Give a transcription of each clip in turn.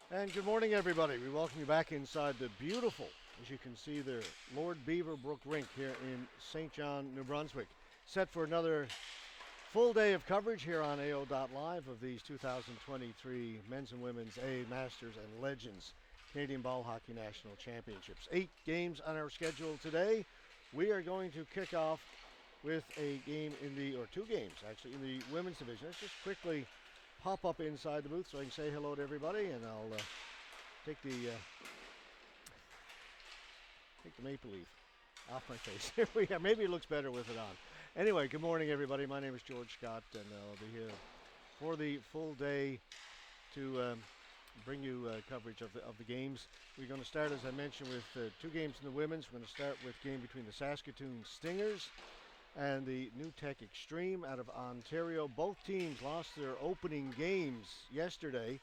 And good morning, everybody. We welcome you back inside the beautiful, as you can see there, Lord Beaverbrook Rink here in St. John, New Brunswick. Set for another full day of coverage here on AO.live of these 2023 Men's and Women's A Masters and Legends Canadian Ball Hockey National Championships. 8 games on our schedule today. We are going to kick off with a game or 2 games actually, in the women's division. Let's just quickly pop up inside the booth so I can say hello to everybody, and I'll take the maple leaf off my face. Here we are. Maybe it looks better with it on. Anyway, good morning, everybody. My name is George Scott, and I'll be here for the full day to bring you coverage of the games. We're going to start, as I mentioned, with 2 games in the women's. We're going to start with a game between the Saskatoon Stingers and the New Tech Xtreme out of Ontario. Both teams lost their opening games yesterday.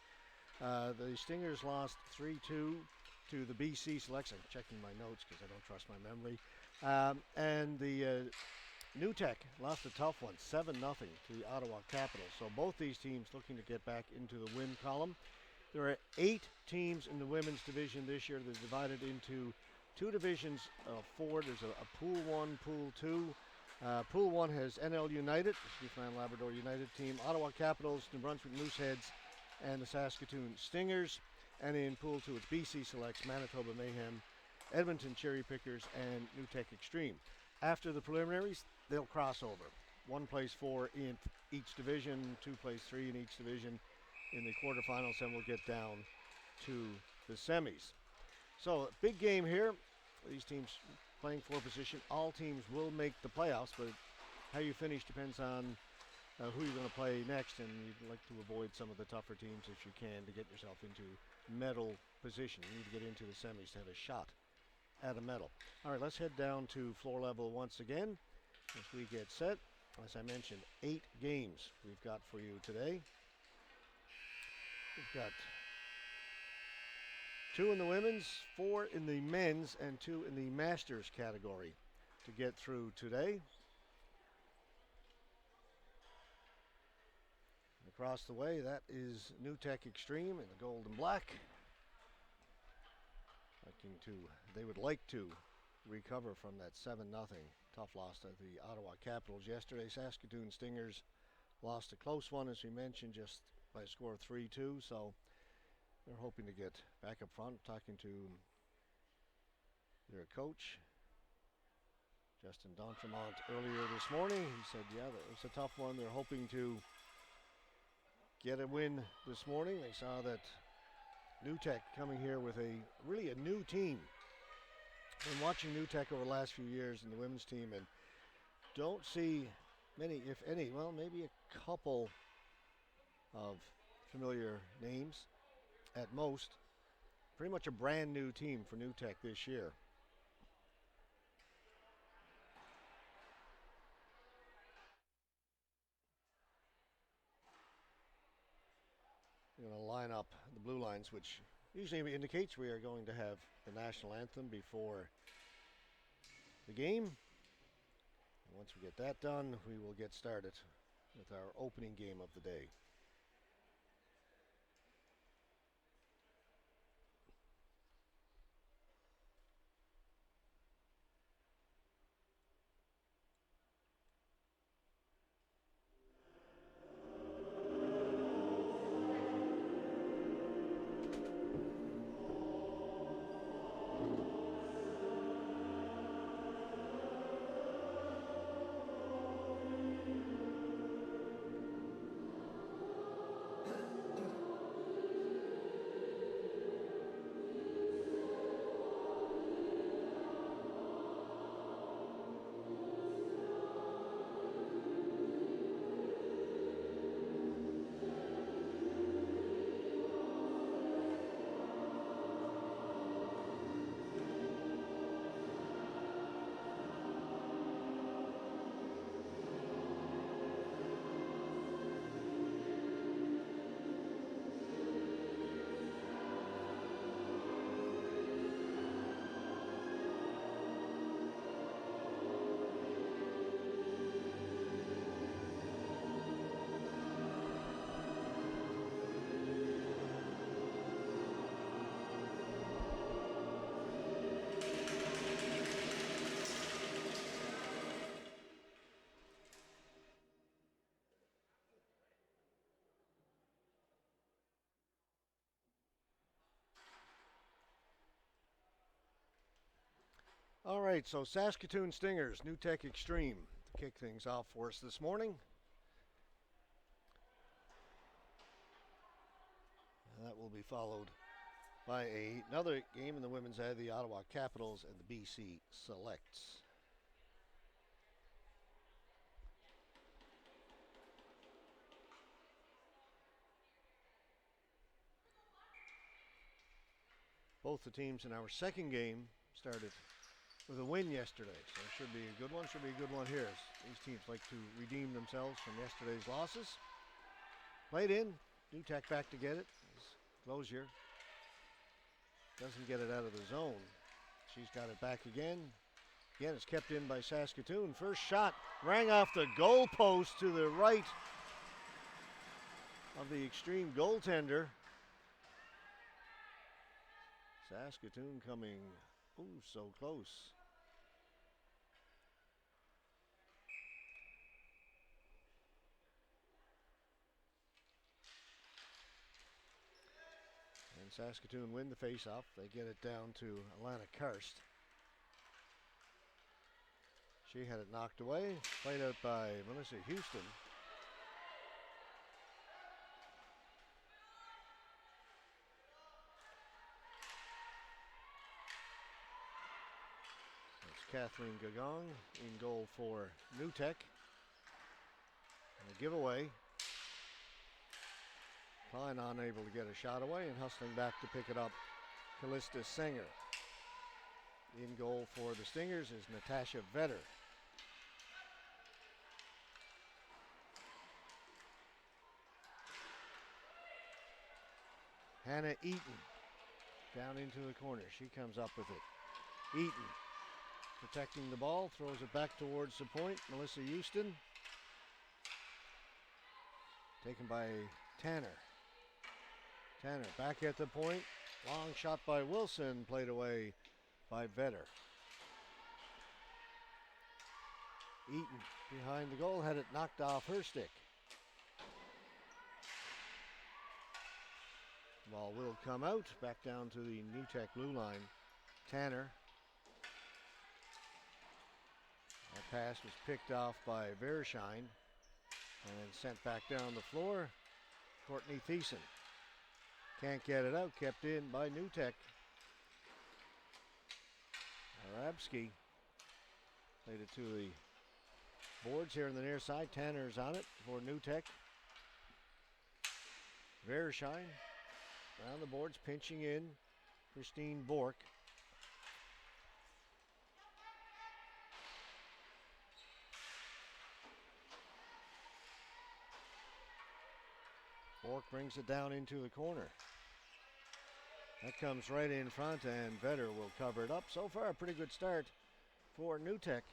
The Stingers lost 3-2 to the BC Selects. I'm checking my notes because I don't trust my memory. And the New Tech lost a tough one, 7-0 to the Ottawa Capitals. So both these teams looking to get back into the win column. There are 8 teams in the women's division this year. They're divided into 2 divisions of 4. There's a Pool 1, Pool 2. Pool 1 has NL United, Newfoundland Labrador United team, Ottawa Capitals, New Brunswick Mooseheads, and the Saskatoon Stingers. And in Pool 2, it's BC Selects, Manitoba Mayhem, Edmonton Cherry Pickers, and New Tech Xtreme. After the preliminaries, they'll cross over. 1 plays 4 in each division, 2 plays 3 in each division in the quarterfinals, and we'll get down to the semis. So, big game here. These teams playing for position. All teams will make the playoffs, but how you finish depends on who you're going to play next, and you'd like to avoid some of the tougher teams if you can to get yourself into medal position. You need to get into the semis to have a shot at a medal. All right, let's head down to floor level once again as we get set. As I mentioned, 8 games we've got for you today. We've got 2 in the women's, 4 in the men's, and 2 in the masters category to get through today. Across the way, that is New Tech Xtreme in the gold and black. They would like to recover from that 7-0 tough loss to the Ottawa Capitals yesterday. Saskatoon Stingers lost a close one, as we mentioned, just by a score of 3-2. So they're hoping to get back up front. Talking to their coach, Justin D'Entremont, earlier this morning. He said, yeah, that was a tough one. They're hoping to get a win this morning. They saw that New Tech coming here with really a new team. Been watching New Tech over the last few years in the women's team, and don't see many, if any, well, maybe a couple of familiar names at most. Pretty much a brand new team for New Tech this year. We're going to line up the blue lines, which usually indicates we are going to have the national anthem before the game. And once we get that done, we will get started with our opening game of the day. All right, so Saskatoon Stingers, New Tech Xtreme to kick things off for us this morning. And that will be followed by another game in the women's side, the Ottawa Capitals and the BC Selects. Both the teams in our second game started with a win yesterday, so it should be a good one. Should be a good one here. These teams like to redeem themselves from yesterday's losses. Played in, New Tech back to get it. Closier doesn't get it out of the zone. She's got it back again. Again, it's kept in by Saskatoon. First shot rang off the goal post to the right of the Xtreme goaltender. Saskatoon coming, so close. And Saskatoon win the face-off. They get it down to Alana Karst. She had it knocked away, played out by Melissa Houston. Kathleen Gagong in goal for New Tech. And a giveaway. Klein unable to get a shot away and hustling back to pick it up, Callista Sanger. In goal for the Stingers is Natasha Vetter. Hannah Eaton down into the corner. She comes up with it. Eaton protecting the ball, throws it back towards the point. Melissa Houston. Taken by Tanner. Tanner back at the point. Long shot by Wilson, played away by Vetter. Eaton behind the goal, had it knocked off her stick. Ball will come out, back down to the New Tech blue line. Tanner. That pass was picked off by Vershine and sent back down the floor. Courtney Thiessen can't get it out, kept in by New Tech. Arabsky played it to the boards here on the near side. Tanner's on it for New Tech. Vershine around the boards, pinching in. Christine Bork. Bork brings it down into the corner. That comes right in front, and Vetter will cover it up. So far, a pretty good start for New Tech.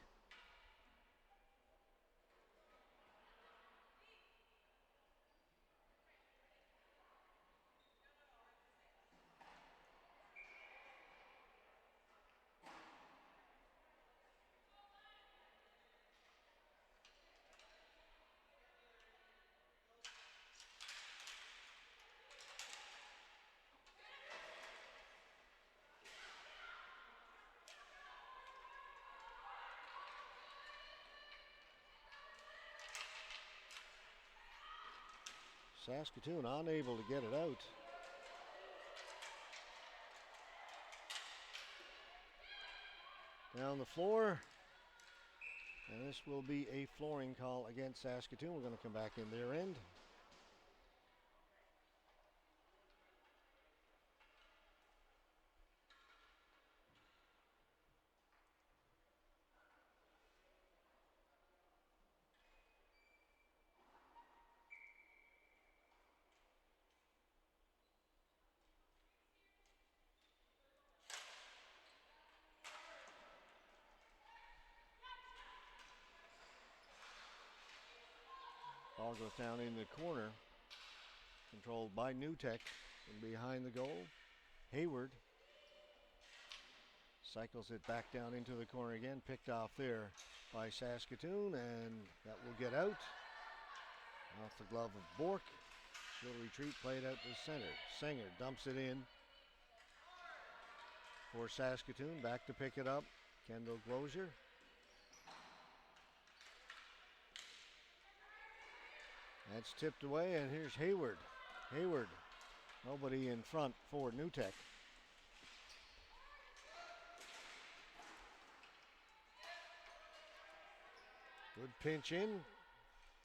Saskatoon unable to get it out. Down the floor. And this will be a flooring call against Saskatoon. We're going to come back in their end. Ball goes down in the corner, controlled by New Tech, and behind the goal, Hayward cycles it back down into the corner again, picked off there by Saskatoon, and that will get out. Off the glove of Bork. She'll retreat, played out to center. Sanger dumps it in for Saskatoon, back to pick it up. Kendall Glozier. That's tipped away, and here's Hayward. Hayward, nobody in front for New Tech. Good pinch in.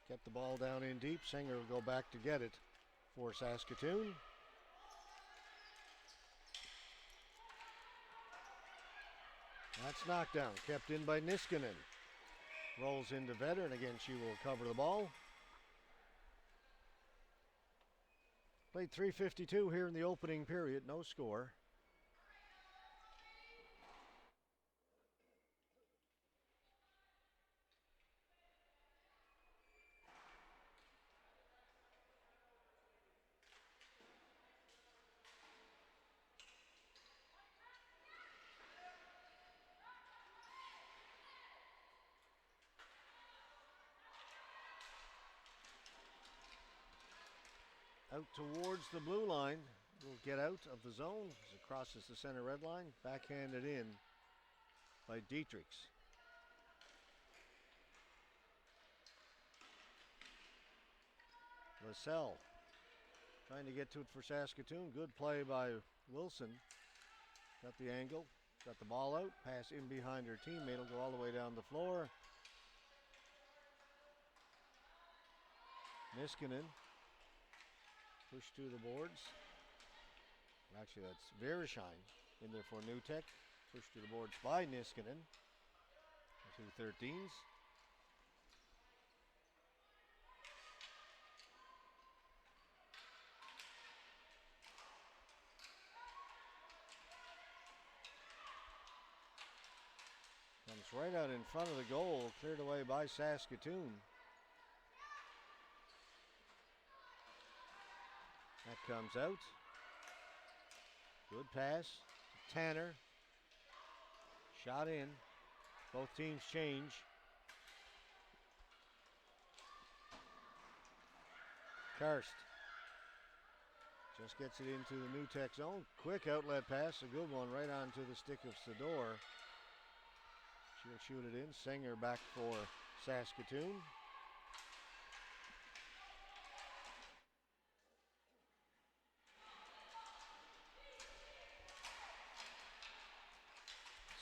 Kept the ball down in deep. Singer will go back to get it for Saskatoon. That's knocked down. Kept in by Niskanen. Rolls into Vetter, and again she will cover the ball. Played 3:52 here in the opening period. No score. Out towards the blue line. Will get out of the zone as it crosses the center red line. Backhanded in by Dietrichs. LaSalle trying to get to it for Saskatoon. Good play by Wilson. Got the angle. Got the ball out. Pass in behind her teammate. Will go all the way down the floor. Niskanen. Push to the boards. Actually, that's Vereshine in there for New Tech. Push to the boards by Niskanen. The two 13s. Comes right out in front of the goal. Cleared away by Saskatoon. That comes out. Good pass. Tanner. Shot in. Both teams change. Karst. Just gets it into the New Tech zone. Quick outlet pass. A good one right onto the stick of Sador. She'll shoot it in. Singer back for Saskatoon.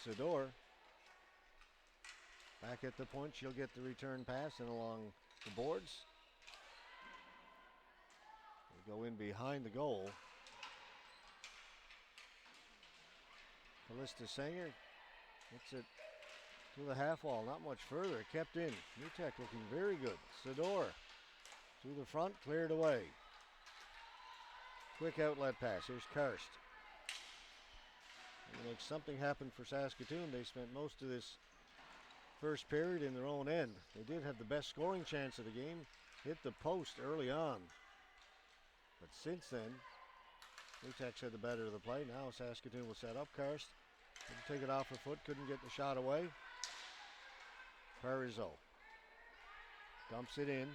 Sador back at the point. She'll get the return pass and along the boards. They go in behind the goal. Callista Sanger gets it to the half wall. Not much further. Kept in. New Tech looking very good. Sador to the front. Cleared away. Quick outlet pass. Here's Karst. To make something happen for Saskatoon. They spent most of this first period in their own end. They did have the best scoring chance of the game. Hit the post early on. But since then, New Tech's had the better of the play. Now Saskatoon will set up. Karst couldn't take it off her foot. Couldn't get the shot away. Parizeau dumps it in.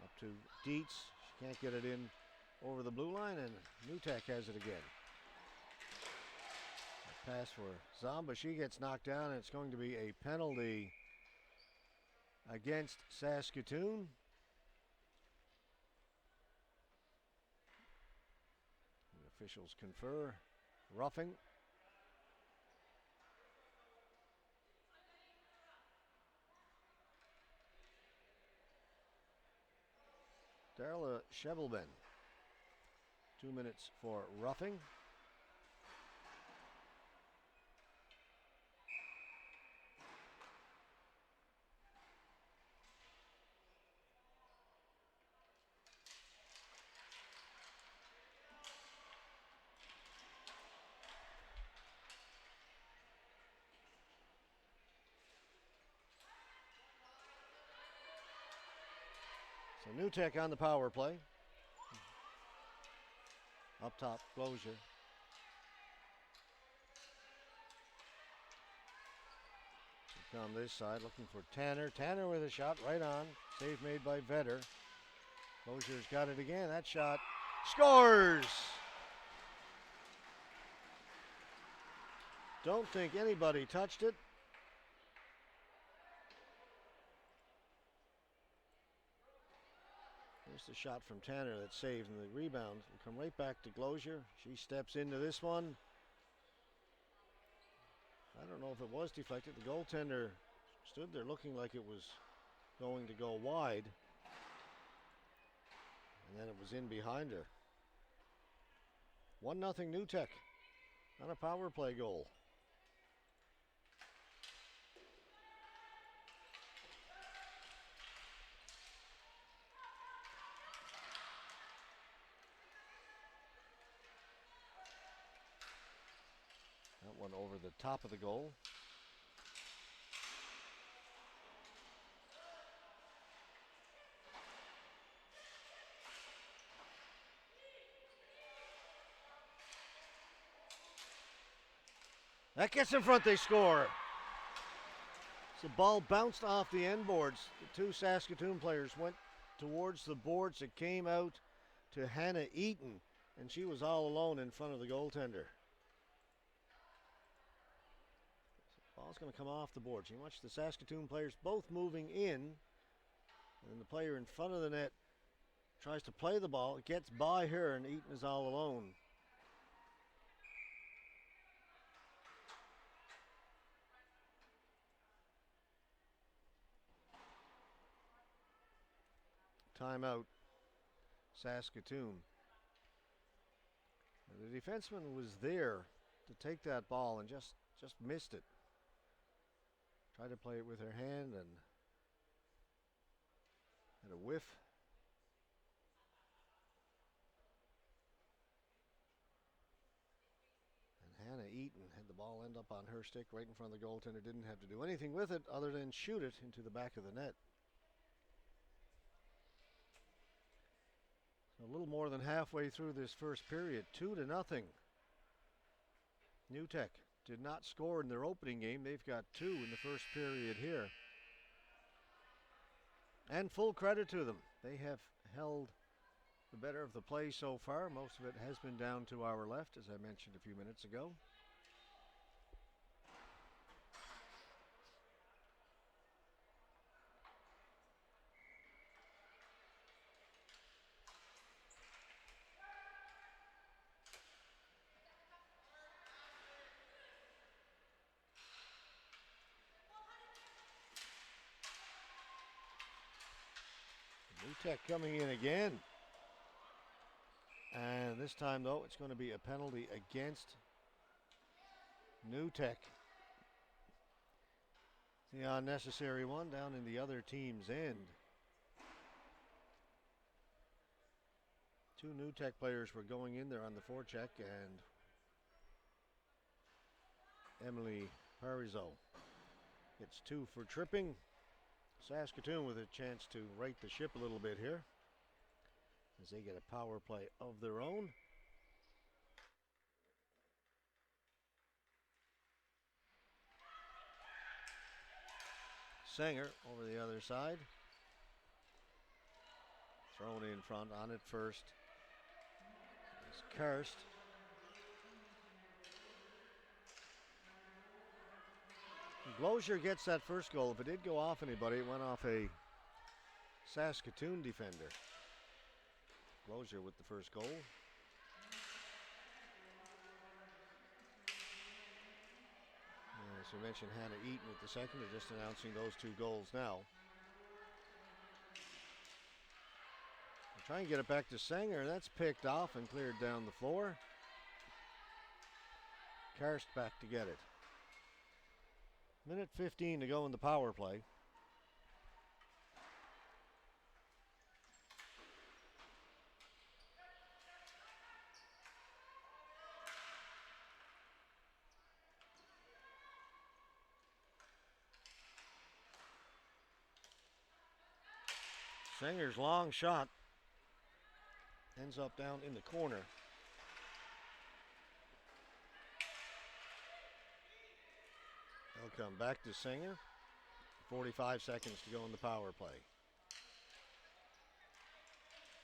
Up to Dietz. She can't get it in over the blue line, and New Tech has it again. A pass for Zamba. She gets knocked down, and it's going to be a penalty against Saskatoon. The officials confer. Roughing. Darla Shevelben. 2 minutes for roughing. So New Tech on the power play. Up top, Glozier. On this side, looking for Tanner. Tanner with a shot right on. Save made by Vetter. Glozier's got it again. That shot scores! Don't think anybody touched it. There's the shot from Tanner that saved, and the rebound will come right back to Glozier. She steps into this one. I don't know if it was deflected. The goaltender stood there looking like it was going to go wide. And then it was in behind her. 1-0 New Tech on a power play goal. That one over the top of the goal. That gets in front, they score. So the ball bounced off the end boards. The two Saskatoon players went towards the boards. It came out to Hannah Eaton, and she was all alone in front of the goaltender. So ball's going to come off the boards. You watch the Saskatoon players both moving in, and the player in front of the net tries to play the ball. It gets by her, and Eaton is all alone. Timeout, Saskatoon. The defenseman was there to take that ball and just missed it. Tried to play it with her hand and had a whiff. And Hannah Eaton had the ball end up on her stick right in front of the goaltender. Didn't have to do anything with it other than shoot it into the back of the net. A little more than halfway through this first period, 2-0. New Tech did not score in their opening game. They've got 2 in the first period here. And full credit to them. They have held the better of the play so far. Most of it has been down to our left, as I mentioned a few minutes ago. New Tech coming in again. And this time, though, it's going to be a penalty against New Tech. The unnecessary one down in the other team's end. 2 New Tech players were going in there on the forecheck, and Emily Parizeau gets 2 for tripping. Saskatoon with a chance to right the ship a little bit here as they get a power play of their own. Sanger over the other side. Thrown in front on it first. It's Karst. Glozier gets that first goal. If it did go off anybody, it went off a Saskatoon defender. Glozier with the first goal. As we mentioned, Hannah Eaton with the second. They're just announcing those 2 goals now. They'll try and get it back to Sanger. That's picked off and cleared down the floor. Karst back to get it. Minute 15 to go in the power play. Sanger's long shot ends up down in the corner. They'll come back to Sanger. 45 seconds to go in the power play.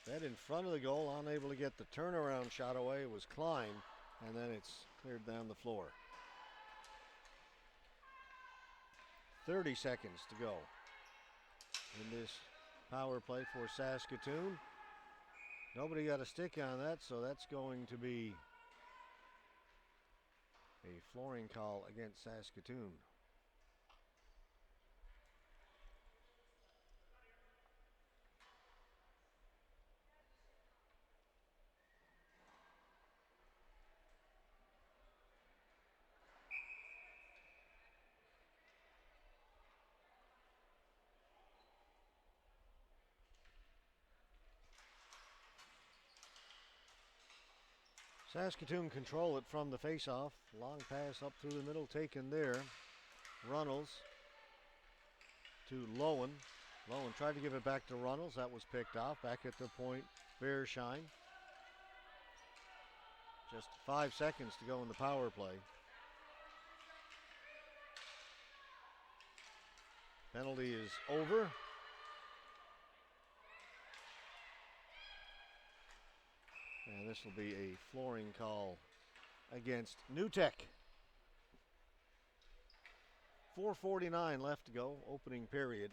That in front of the goal, unable to get the turnaround shot away, was Klein, and then it's cleared down the floor. 30 seconds to go in this power play for Saskatoon. Nobody got a stick on that, so that's going to be a flooring call against Saskatoon. Saskatoon control it from the face-off. Long pass up through the middle taken there. Runnels to Lowen. Lowen tried to give it back to Runnels. That was picked off. Back at the point, Bearshine. Just 5 seconds to go in the power play. Penalty is over. And this will be a flooring call against New Tech. 4:49 left to go, opening period.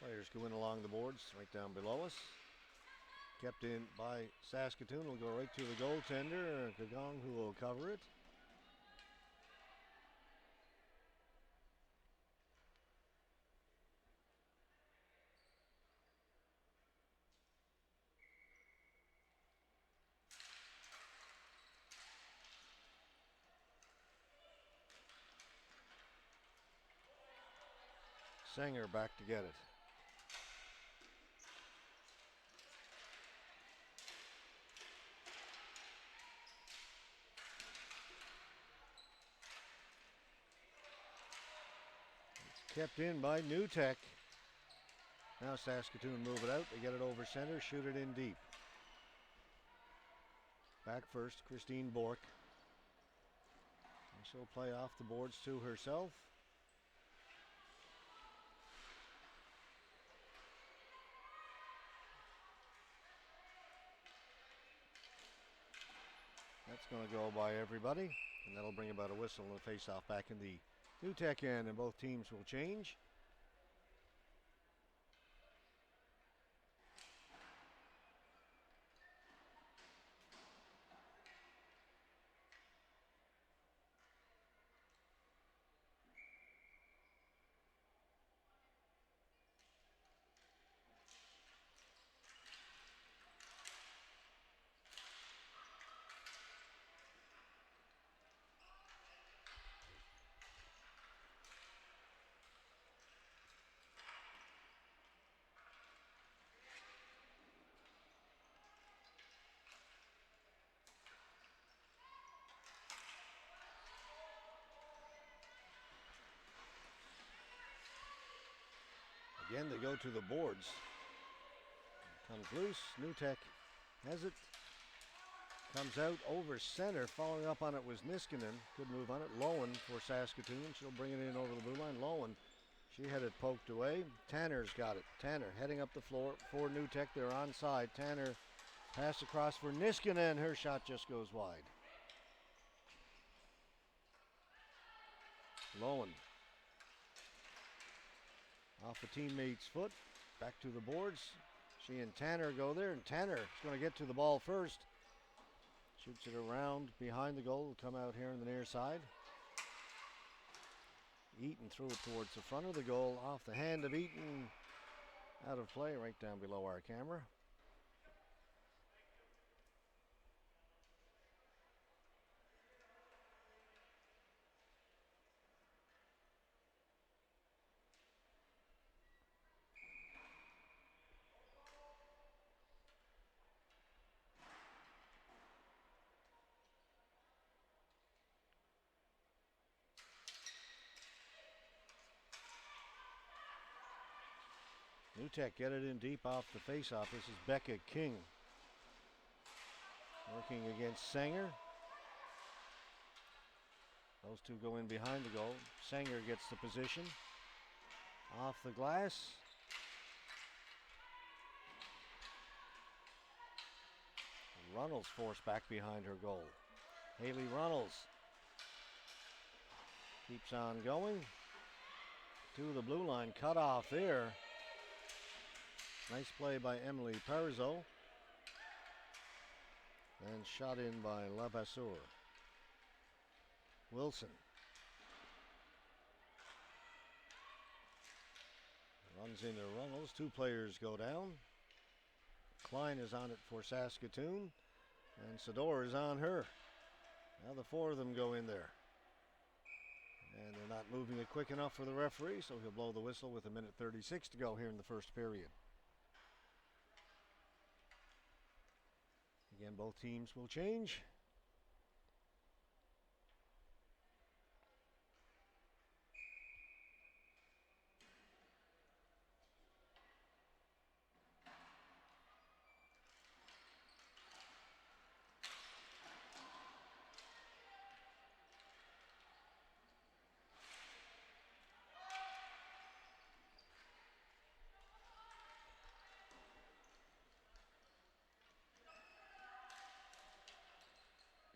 Players go in along the boards, right down below us. Kept in by Saskatoon. Will go right to the goaltender, Gagong, who will cover it. Sanger back to get it. Kept in by New Tech. Now Saskatoon move it out. They get it over center, shoot it in deep. Back first, Christine Bork. And she'll play off the boards to herself. That's going to go by everybody, and that'll bring about a whistle and a face-off back in the New Tech end, and both teams will change. Again, they go to the boards. Comes loose. New Tech has it. Comes out over center. Following up on it was Niskanen. Good move on it. Lowen for Saskatoon. She'll bring it in over the blue line. Lowen, she had it poked away. Tanner's got it. Tanner heading up the floor for New Tech. They're onside. Tanner pass across for Niskanen. Her shot just goes wide. Lowen off a teammate's foot, back to the boards. She and Tanner go there, and Tanner is going to get to the ball first. Shoots it around behind the goal, will come out here on the near side. Eaton threw it towards the front of the goal, off the hand of Eaton. Out of play, right down below our camera. New Tech get it in deep off the faceoff. This is Becca King. working against Sanger. Those two go in behind the goal. Sanger gets the position. Off the glass. Runnels forced back behind her goal. Haley Runnels keeps on going. To the blue line, cut off there. Nice play by Emily Parizeau. And shot in by Labasseur. Wilson runs into Runnels. Two players go down. Klein is on it for Saskatoon. And Sador is on her. Now the four of them go in there. And they're not moving it quick enough for the referee, so he'll blow the whistle with 1:36 to go here in the first period. Again, both teams will change.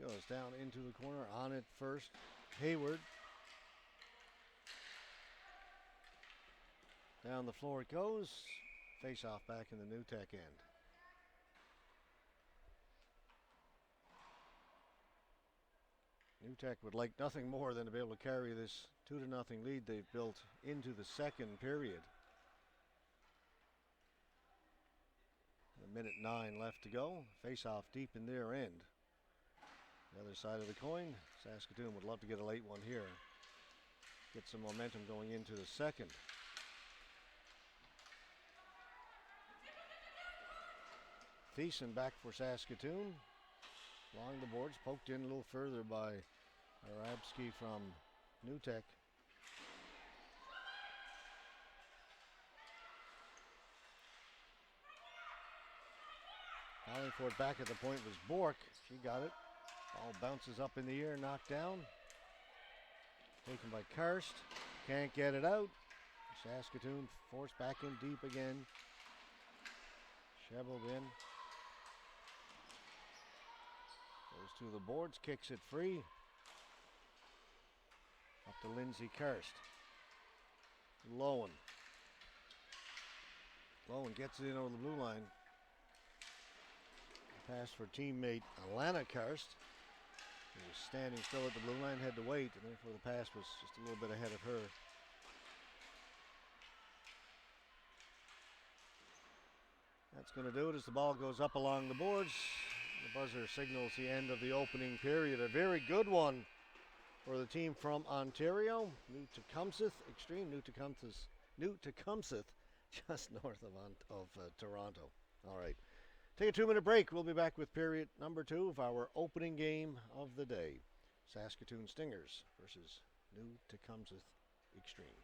Goes down into the corner, on it first. Hayward. Down the floor it goes. Face off back in the New Tech end. New Tech would like nothing more than to be able to carry this 2-0 lead they've built into the second period. 1:09 left to go. Face off deep in their end. The other side of the coin, Saskatoon would love to get a late one here. Get some momentum going into the second. Thiessen back for Saskatoon. Along the boards, poked in a little further by Arabsky from New Tech. Calling for it back at the point was Bork. She got it. Ball bounces up in the air, knocked down. Taken by Karst. Can't get it out. Saskatoon forced back in deep again. Shoveled in. Goes to the boards, kicks it free. Up to Lindsay Karst. Lowen. Lowen gets it in over the blue line. Pass for teammate Alana Karst. He was standing still at the blue line, had to wait, and therefore the pass was just a little bit ahead of her. That's going to do it as the ball goes up along the boards. The buzzer signals the end of the opening period. A very good one for the team from Ontario. New Tecumseth, Xtreme, New Tecumseth, just north of Toronto. All right. Take a 2-minute break. We'll be back with period number 2 of our opening game of the day. Saskatoon Stingers versus New Tecumseth Xtreme.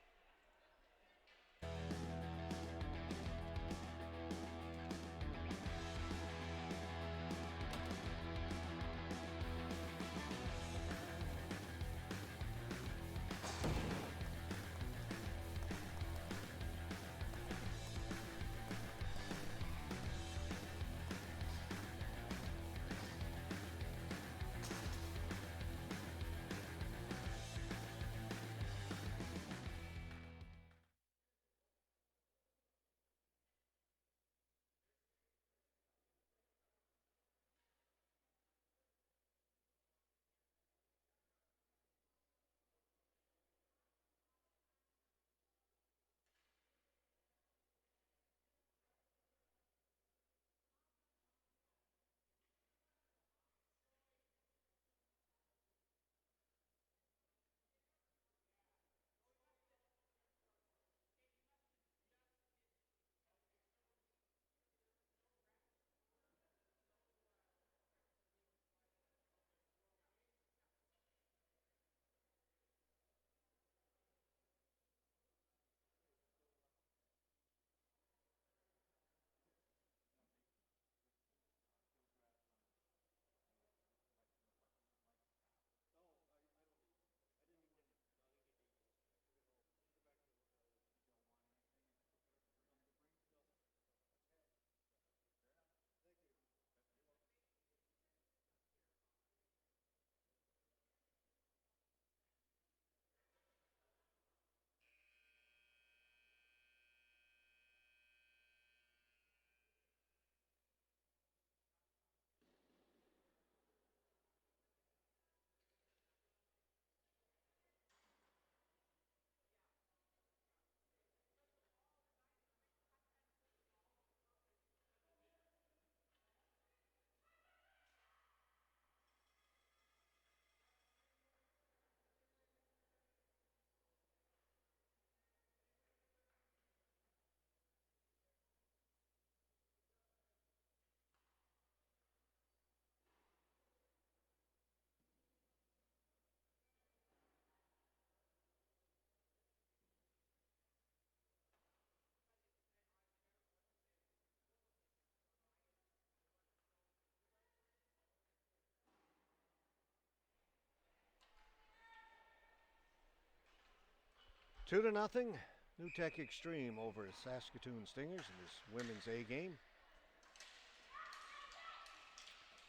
2-0. New Tech Xtreme over Saskatoon Stingers in this women's A game.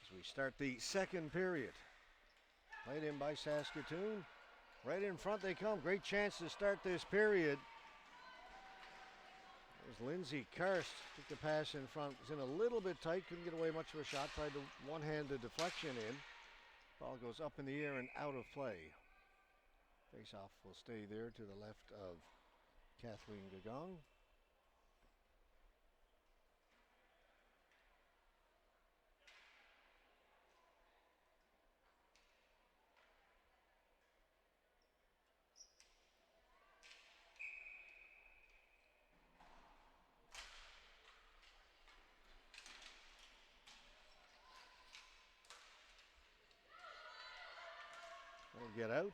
As we start the second period. Played in by Saskatoon. Right in front they come. Great chance to start this period. There's Lindsay Karst. Took the pass in front. Was in a little bit tight. Couldn't get away much of a shot. Tried to one-handed deflection in. Ball goes up in the air and out of play. Face-off will stay there to the left of Kathleen Gagong. Will get out.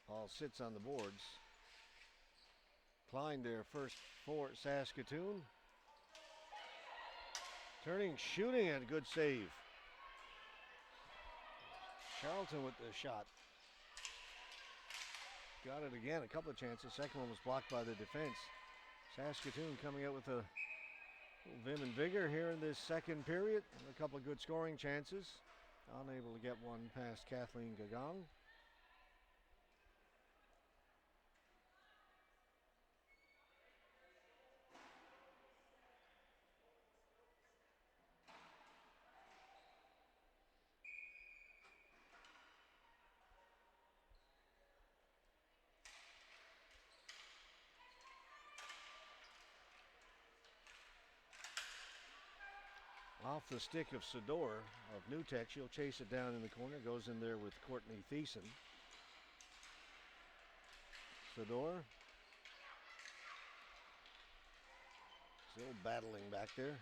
Ball sits on the boards. Klein there first for Saskatoon. Turning, shooting, and a good save. Charlton with the shot. Got it again, a couple of chances. Second one was blocked by the defense. Saskatoon coming out with a little vim and vigor here in this second period. And a couple of good scoring chances. Unable to get one past Kathleen Gagong. Off the stick of Sador of New Tech. She'll chase it down in the corner. Goes in there with Courtney Thiessen. Sador. Still battling back there.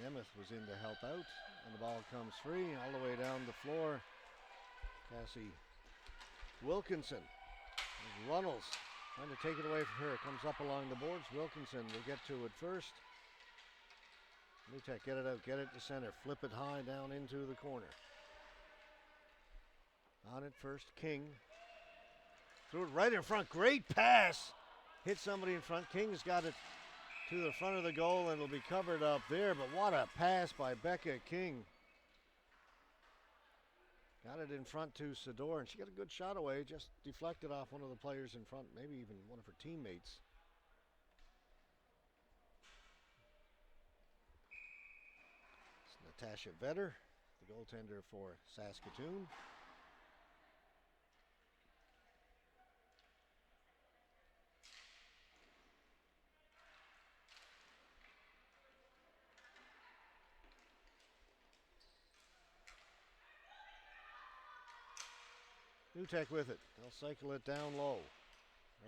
Nemeth was in to help out. And the ball comes free all the way down the floor. Cassie Wilkinson. Runnels trying to take it away from her. Comes up along the boards. Wilkinson will get to it first. New Tech, get it out, get it to center, flip it high down into the corner. On it first, King. Threw it right in front, great pass. Hit somebody in front. King's got it to the front of the goal and it'll be covered up there, but what a pass by Becca King. Got it in front to Sador, and she got a good shot away, just deflected off one of the players in front, maybe even one of her teammates. Natasha Vetter, the goaltender for Saskatoon. New Tech with it. They'll cycle it down low.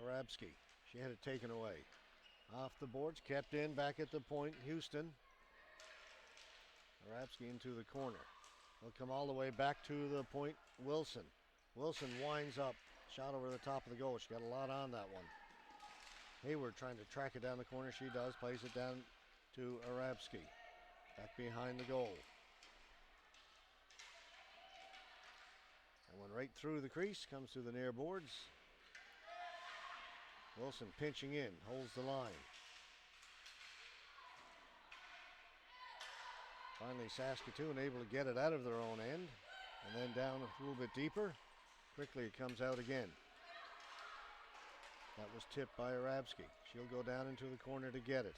Arabsky, she had it taken away. Off the boards, kept in, back at the point, Houston. Arabsky into the corner. They'll come all the way back to the point. Wilson. Wilson winds up. Shot over the top of the goal. She got a lot on that one. Hayward trying to track it down the corner. She does. Plays it down to Arabsky. Back behind the goal. And went right through the crease. Comes to the near boards. Wilson pinching in. Holds the line. Finally, Saskatoon able to get it out of their own end and then down a little bit deeper. Quickly it comes out again. That was tipped by Arabsky. She'll go down into the corner to get it.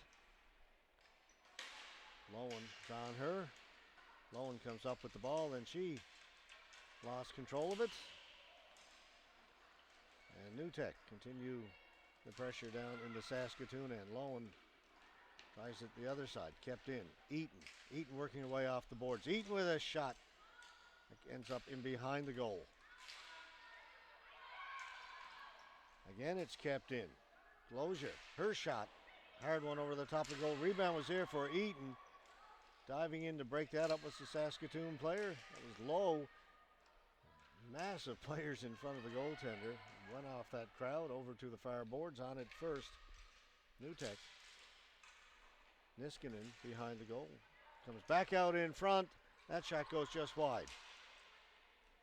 Lowen's on her. Lowen comes up with the ball and she lost control of it. And New Tech continue the pressure down in the Saskatoon end. Lowen tries it the other side, kept in. Eaton working her way off the boards. Eaton with a shot. Ends up in behind the goal. Again, it's kept in. Glozier, her shot. Hard one over the top of the goal. Rebound was there for Eaton. Diving in to break that up was the Saskatoon player. That was low. Massive players in front of the goaltender. Went off that crowd over to the far boards. On it first. New Tech. Niskanen behind the goal. Comes back out in front. That shot goes just wide.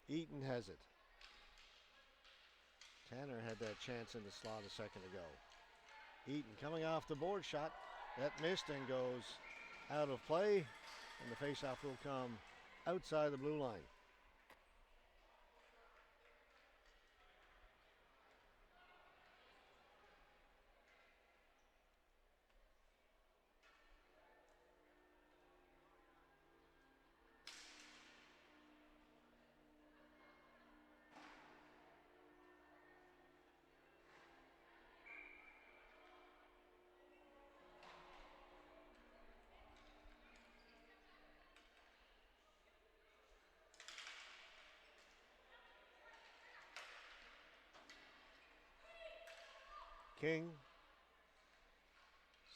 Eaton has it. Tanner had that chance in the slot a second ago. Eaton coming off the board shot. That missed and goes out of play. And the faceoff will come outside the blue line. King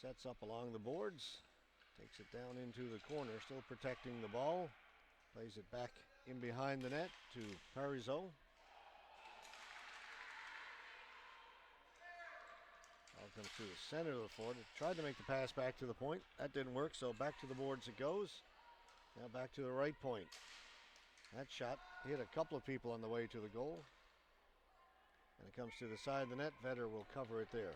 sets up along the boards, takes it down into the corner, still protecting the ball, plays it back in behind the net to Parizeau. Ball comes to the center of the floor. Tried to make the pass back to the point. That didn't work, so back to the boards it goes. Now back to the right point. That shot hit a couple of people on the way to the goal. And it comes to the side of the net. Vetter will cover it there.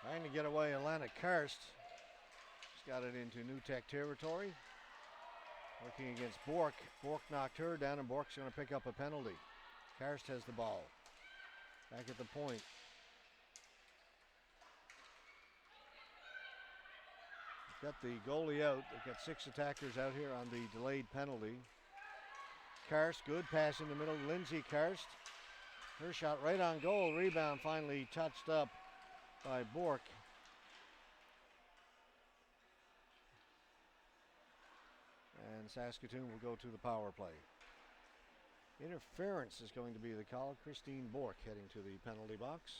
Trying to get away Alana Karst. She's got it into New Tech territory. Working against Bork. Bork knocked her down and Bork's going to pick up a penalty. Karst has the ball. Back at the point. They've got the goalie out. They've got 6 attackers out here on the delayed penalty. Karst, good pass in the middle. Lindsay Karst. Her shot right on goal. Rebound finally touched up by Bork. And Saskatoon will go to the power play. Interference is going to be the call. Christine Bork heading to the penalty box.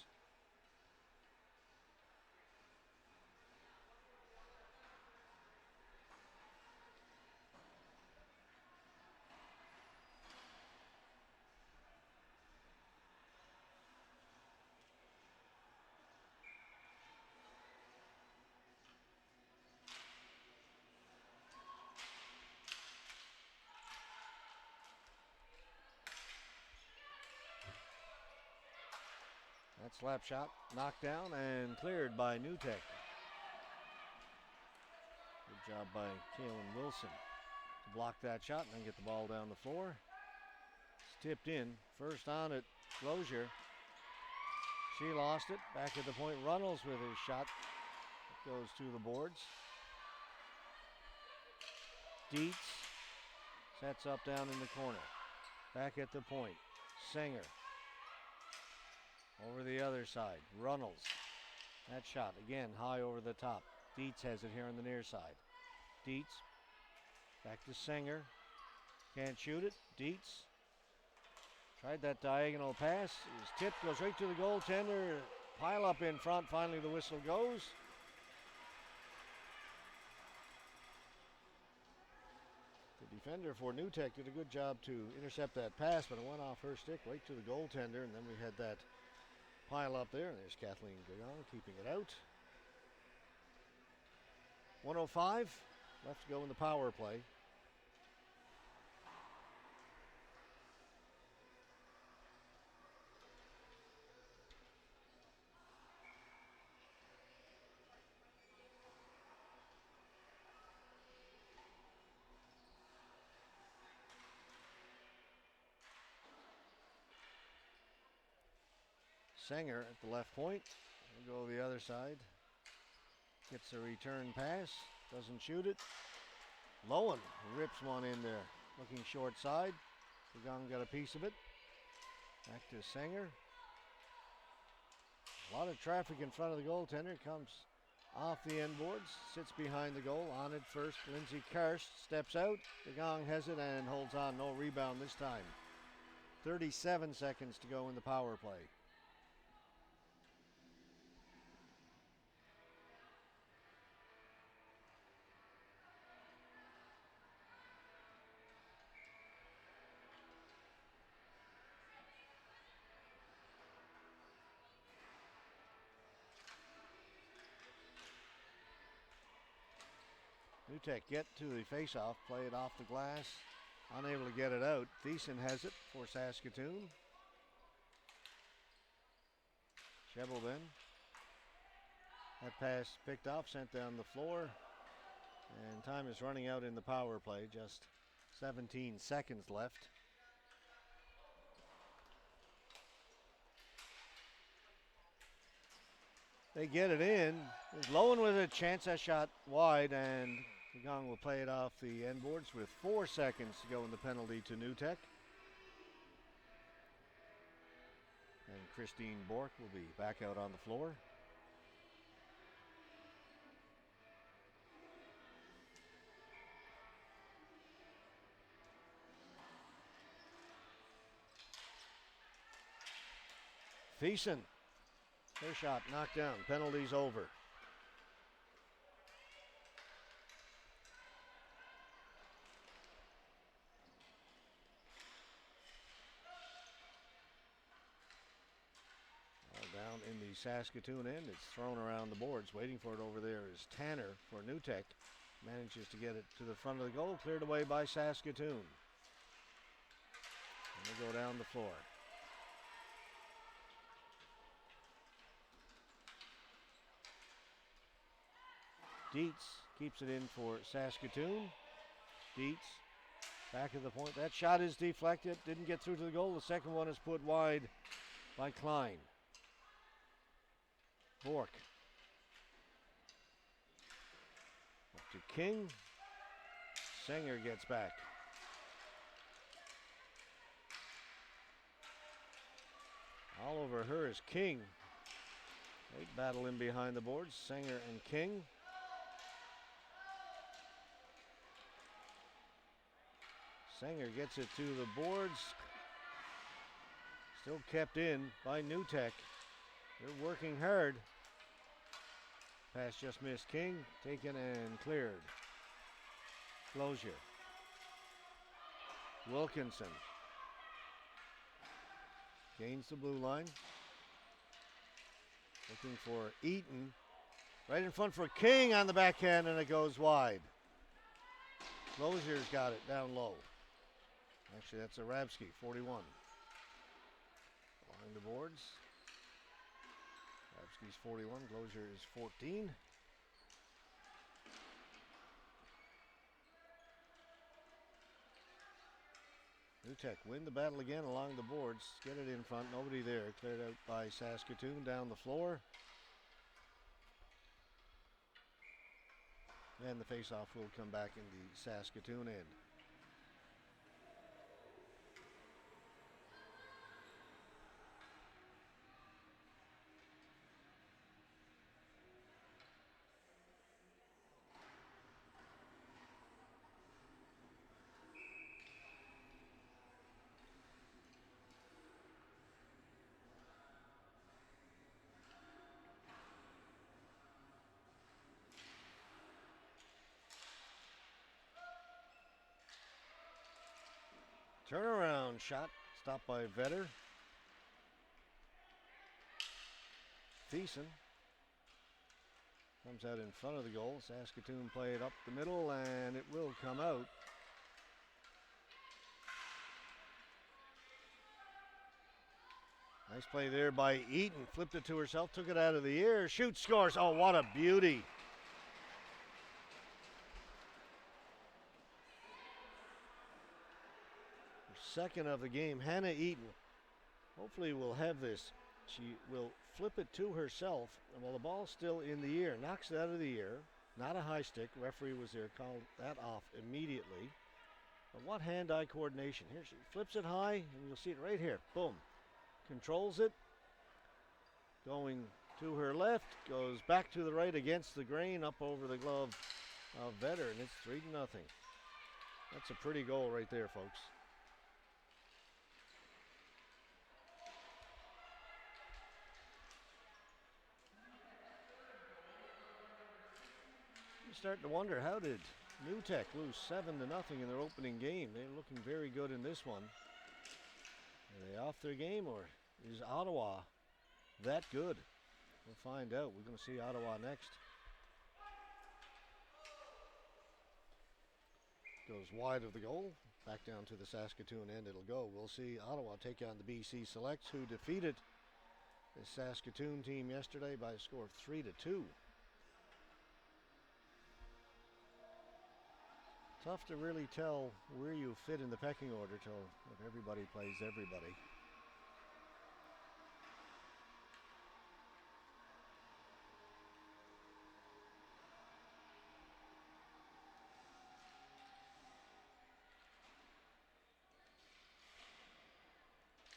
That slap shot knocked down and cleared by New Tech. Good job by Kaylin Wilson to block that shot and then get the ball down the floor. It's tipped in. First on at Closure. She lost it. Back at the point, Runnels with his shot. It goes to the boards. Dietz sets up down in the corner. Back at the point, Singer. Over the other side, Runnels. That shot, again, high over the top. Dietz has it here on the near side. Dietz, back to Singer. Can't shoot it. Dietz tried that diagonal pass. His tip goes right to the goaltender. Pile up in front. Finally, the whistle goes. The defender for New Tech did a good job to intercept that pass, but it went off her stick right to the goaltender, and then we had that pile up there, and there's Kathleen Gagon keeping it out. 1:05 left to go in the power play. Sanger at the left point. We'll go the other side. Gets a return pass. Doesn't shoot it. Lowen rips one in there. Looking short side. Gagon got a piece of it. Back to Sanger. A lot of traffic in front of the goaltender. Comes off the end boards, sits behind the goal. On it first, Lindsay Karst steps out. DeGong has it and holds on. No rebound this time. 37 seconds to go in the power play. Newtek get to the face-off, play it off the glass. Unable to get it out. Thiessen has it for Saskatoon. Shebel then. That pass picked off, sent down the floor. And time is running out in the power play. Just 17 seconds left. They get it in. Lowen with a chance, that shot wide, and DeGong will play it off the end boards with 4 seconds to go in the penalty to Newtek. And Christine Bork will be back out on the floor. Thiessen, her shot knocked down, penalty's over. Down in the Saskatoon end, it's thrown around the boards. Waiting for it over there is Tanner for Newtek. Manages to get it to the front of the goal, cleared away by Saskatoon. And they go down the floor. Dietz keeps it in for Saskatoon. Dietz back of the point. That shot is deflected, didn't get through to the goal. The second one is put wide by Klein. Bork. Up to King. Sanger gets back. All over her is King. They battle in behind the boards, Sanger and King. Sanger gets it to the boards. Still kept in by Newtek. They're working hard. Pass just missed King. Taken and cleared. Closure. Wilkinson. Gains the blue line. Looking for Eaton. Right in front for King on the backhand, and it goes wide. Closier's got it down low. Actually, that's Arabsky, 41. Along the boards. Arabsky's 41, Closier is 14. Newtek win the battle again along the boards. Get it in front, nobody there. Cleared out by Saskatoon down the floor. And the face-off will come back in the Saskatoon end. Turnaround shot, stopped by Vetter. Thiessen comes out in front of the goal. Saskatoon play it up the middle, and it will come out. Nice play there by Eaton. Flipped it to herself, took it out of the air. Shoots, scores. Oh, what a beauty. Second of the game, Hannah Eaton. Hopefully will have this. She will flip it to herself, and while the ball's still in the air, knocks it out of the air. Not a high stick. Referee was there, called that off immediately. But what hand-eye coordination. Here she flips it high, and you'll see it right here. Boom. Controls it. Going to her left, goes back to the right against the grain, up over the glove of Vetter, and it's 3-0. That's a pretty goal right there, folks. You're starting to wonder, how did New Tech lose 7-0 in their opening game? They're looking very good in this one. Are they off their game, or is Ottawa that good? We'll find out. We're going to see Ottawa next. Goes wide of the goal. Back down to the Saskatoon end it'll go. We'll see Ottawa take on the BC Selects, who defeated the Saskatoon team yesterday by a score of 3-2. Tough to really tell where you fit in the pecking order till if everybody plays everybody.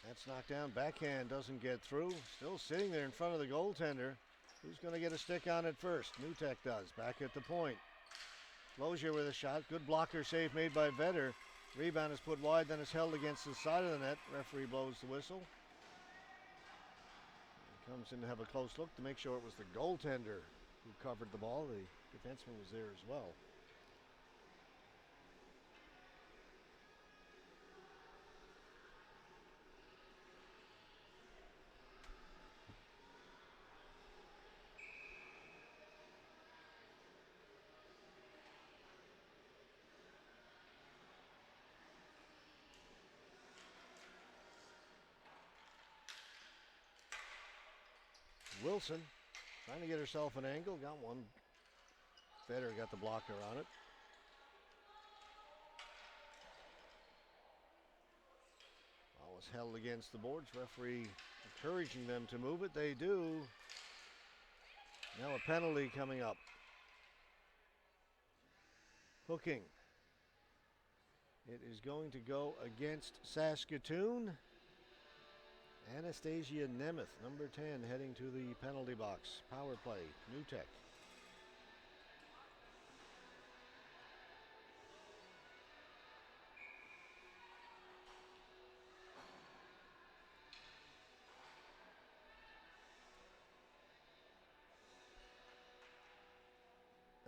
That's knocked down. Backhand doesn't get through. Still sitting there in front of the goaltender. Who's going to get a stick on it first? New Tech does. Back at the point. Lozier with a shot. Good blocker save made by Vetter. Rebound is put wide, then is held against the side of the net. Referee blows the whistle. He comes in to have a close look to make sure it was the goaltender who covered the ball. The defenseman was there as well. Wilson trying to get herself an angle. Got one. Vetter got the blocker on it. Ball was held against the boards. Referee encouraging them to move it. They do. Now a penalty coming up. Hooking. It is going to go against Saskatoon. Anastasia Nemeth, number 10, heading to the penalty box. Power play, New Tech.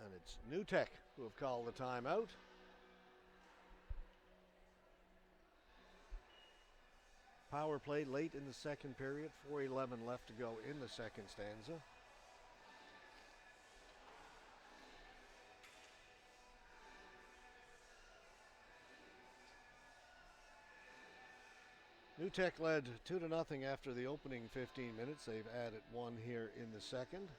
And it's New Tech who have called the timeout. Power play late in the second period. 4:11 left to go in the second stanza. New Tech led 2-0 after the opening 15 minutes. They've added one here in the second.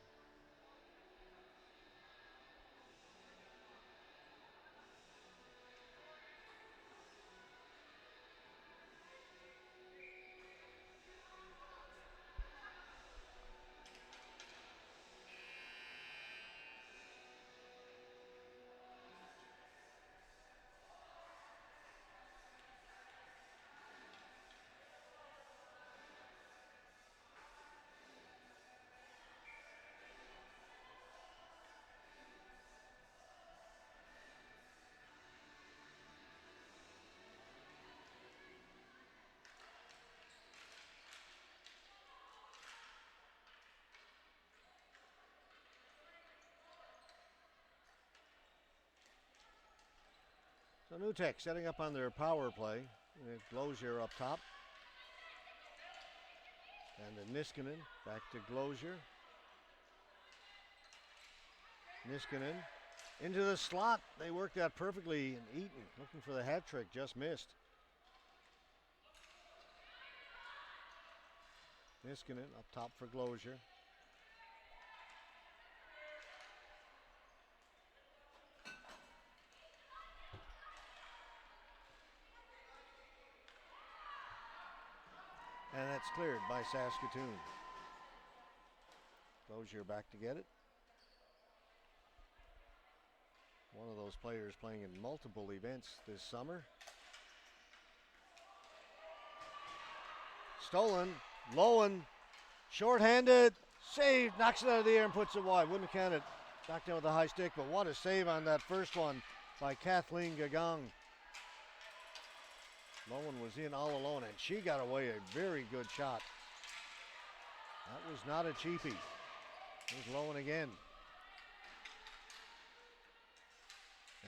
So New Tech setting up on their power play. Glozier up top. And then Niskanen back to Glozier. Niskanen into the slot. They worked that perfectly. And Eaton looking for the hat trick, just missed. Niskanen up top for Glozier. And that's cleared by Saskatoon. Glozier back to get it. One of those players playing in multiple events this summer. Stolen. Lowen. Short-handed. Save, knocks it out of the air and puts it wide. Wouldn't count it. Knocked down with a high stick, but what a save on that first one by Kathleen Gagong. Lowen was in all alone, and she got away a very good shot. That was not a cheapie. There's Lowen again.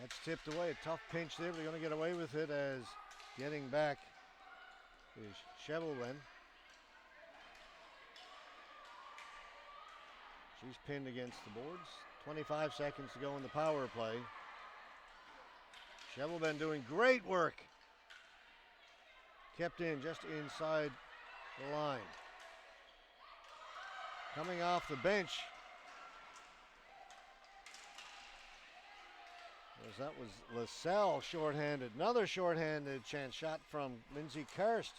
That's tipped away. A tough pinch there, but they're going to get away with it as getting back is Shevelwen. She's pinned against the boards. 25 seconds to go in the power play. Shevelwen doing great work. Kept in just inside the line. Coming off the bench. As that was LaSalle shorthanded. Another shorthanded chance shot from Lindsay Karst.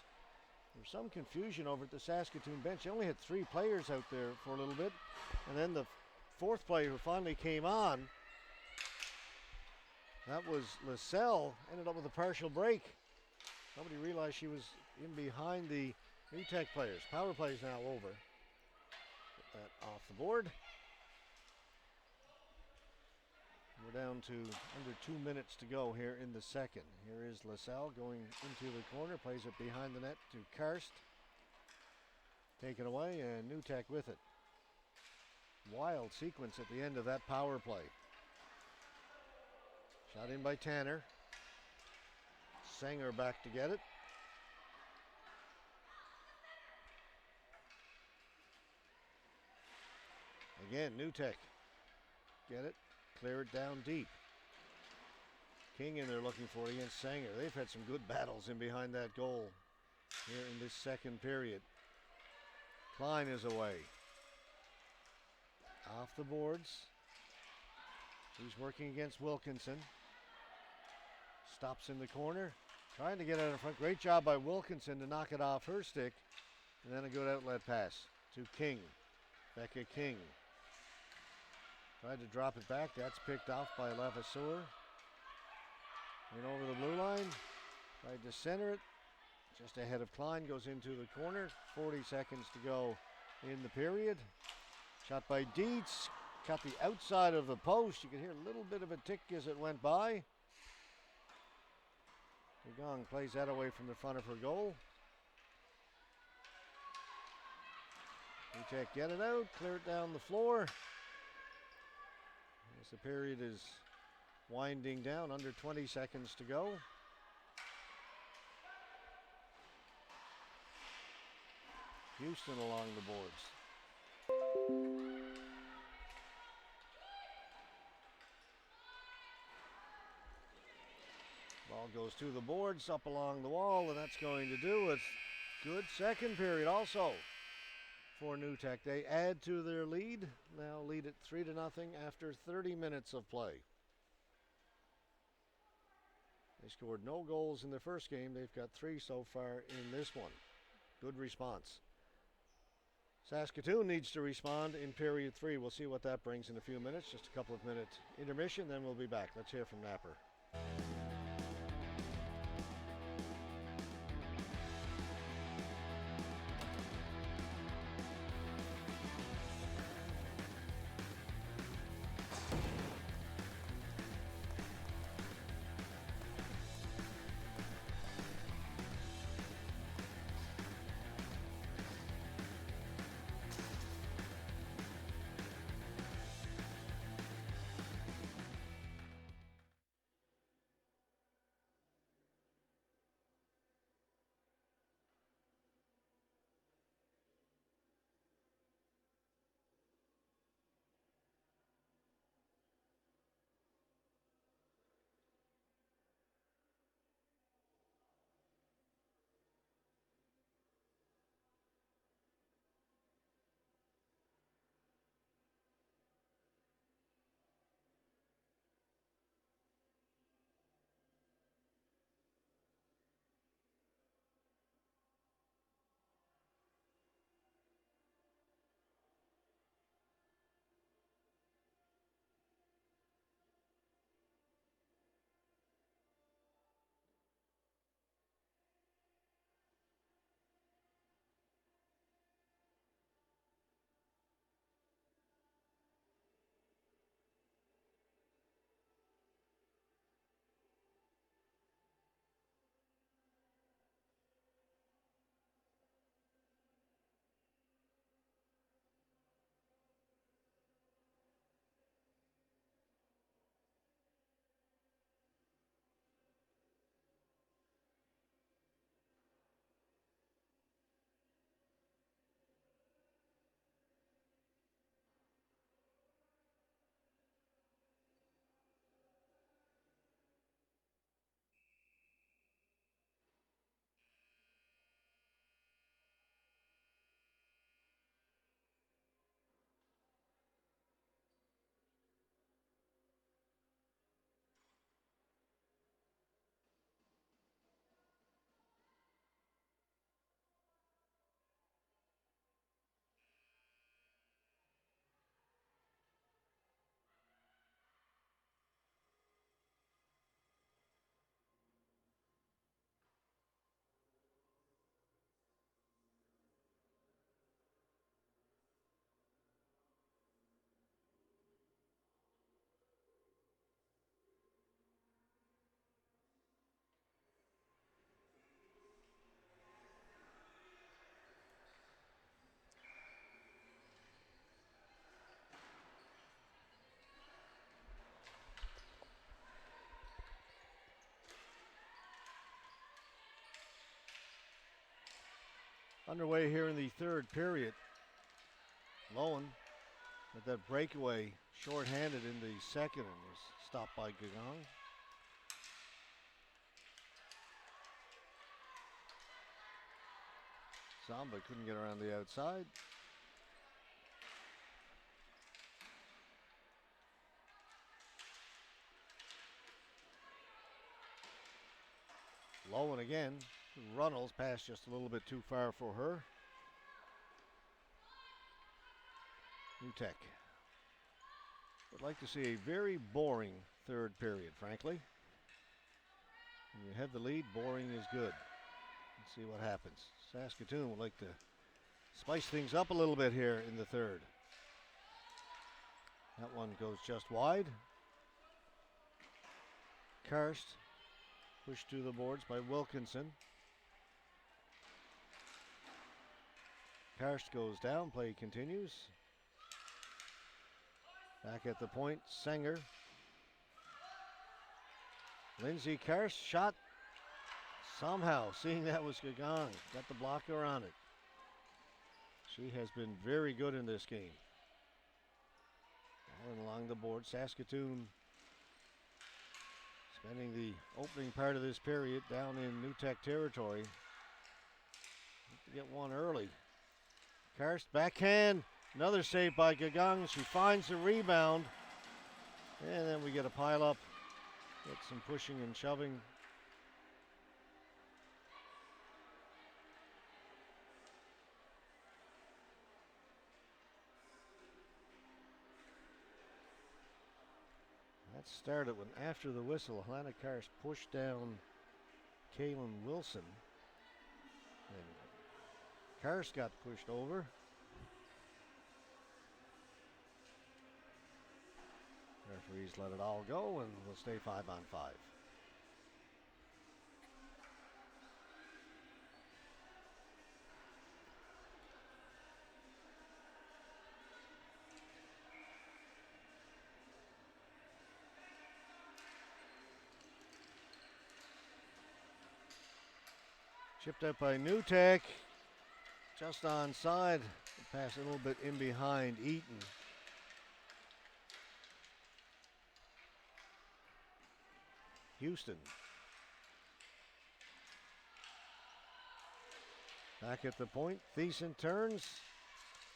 There's some confusion over at the Saskatoon bench. They only had 3 players out there for a little bit. And then the 4th player who finally came on, that was LaSalle, ended up with a partial break. Nobody realized she was in behind the New Tech players. Power play is now over. Get that off the board. We're down to under 2 minutes to go here in the second. Here is LaSalle going into the corner, plays it behind the net to Karst. Taken away, and New Tech with it. Wild sequence at the end of that power play. Shot in by Tanner. Sanger back to get it. Again, New Tech. Get it. Clear it down deep. King in there looking for it against Sanger. They've had some good battles in behind that goal here in this second period. Klein is away. Off the boards. He's working against Wilkinson. Stops in the corner. Trying to get out in front. Great job by Wilkinson to knock it off her stick. And then a good outlet pass to King. Becca King. Tried to drop it back. That's picked off by Levasseur. And over the blue line. Tried to center it. Just ahead of Klein. Goes into the corner. 40 seconds to go in the period. Shot by Dietz. Cut the outside of the post. You could hear a little bit of a tick as it went by. Gagong plays that away from the front of her goal. Tech get it out, clear it down the floor. As the period is winding down, under 20 seconds to go. Houston along the boards. Ball goes to the boards, up along the wall, and that's going to do it. Good second period also for New Tech. They add to their lead, now lead it 3-0 after 30 minutes of play. They scored no goals in the first game. They've got 3 so far in this one. Good response. Saskatoon needs to respond in period 3. We'll see what that brings in a few minutes. Just a couple of minutes intermission, then we'll be back. Let's hear from Napper. Underway here in the third period. Lowen with that breakaway shorthanded in the second and was stopped by Gagong. Zamba couldn't get around the outside. Lowen again. Runnels passed just a little bit too far for her. Tech would like to see a very boring third period, frankly. When you have the lead, boring is good. Let's see what happens. Saskatoon would like to spice things up a little bit here in the third. That one goes just wide. Karst pushed to the boards by Wilkinson. Karst goes down, play continues. Back at the point, Sanger. Lindsay Karst shot somehow, seeing that was Gagong. Got the blocker on it. She has been very good in this game. Along the board, Saskatoon spending the opening part of this period down in New Tech territory. To get one early. Karst backhand. Another save by Gagong. She finds the rebound. And then we get a pile up. Get some pushing and shoving. That started when, after the whistle, Helena Karst pushed down Kaylin Wilson. And Karst got pushed over. Referees let it all go, and we'll stay 5-on-5. Chipped up by New Tech. Just onside. Pass a little bit in behind Eaton. Houston. Back at the point. Thiessen turns.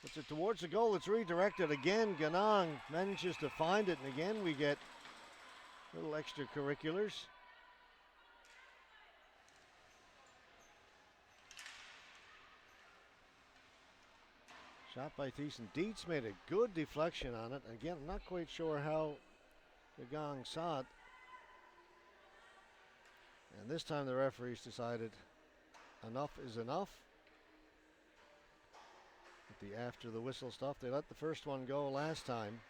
Puts it towards the goal. It's redirected again. Ganong manages to find it. And again we get little extracurriculars. Shot by Thiessen. Dietz made a good deflection on it. Again, I'm not quite sure how Gagong saw it. And this time the referees decided enough is enough. With the after the whistle stuff, they let the first one go last time.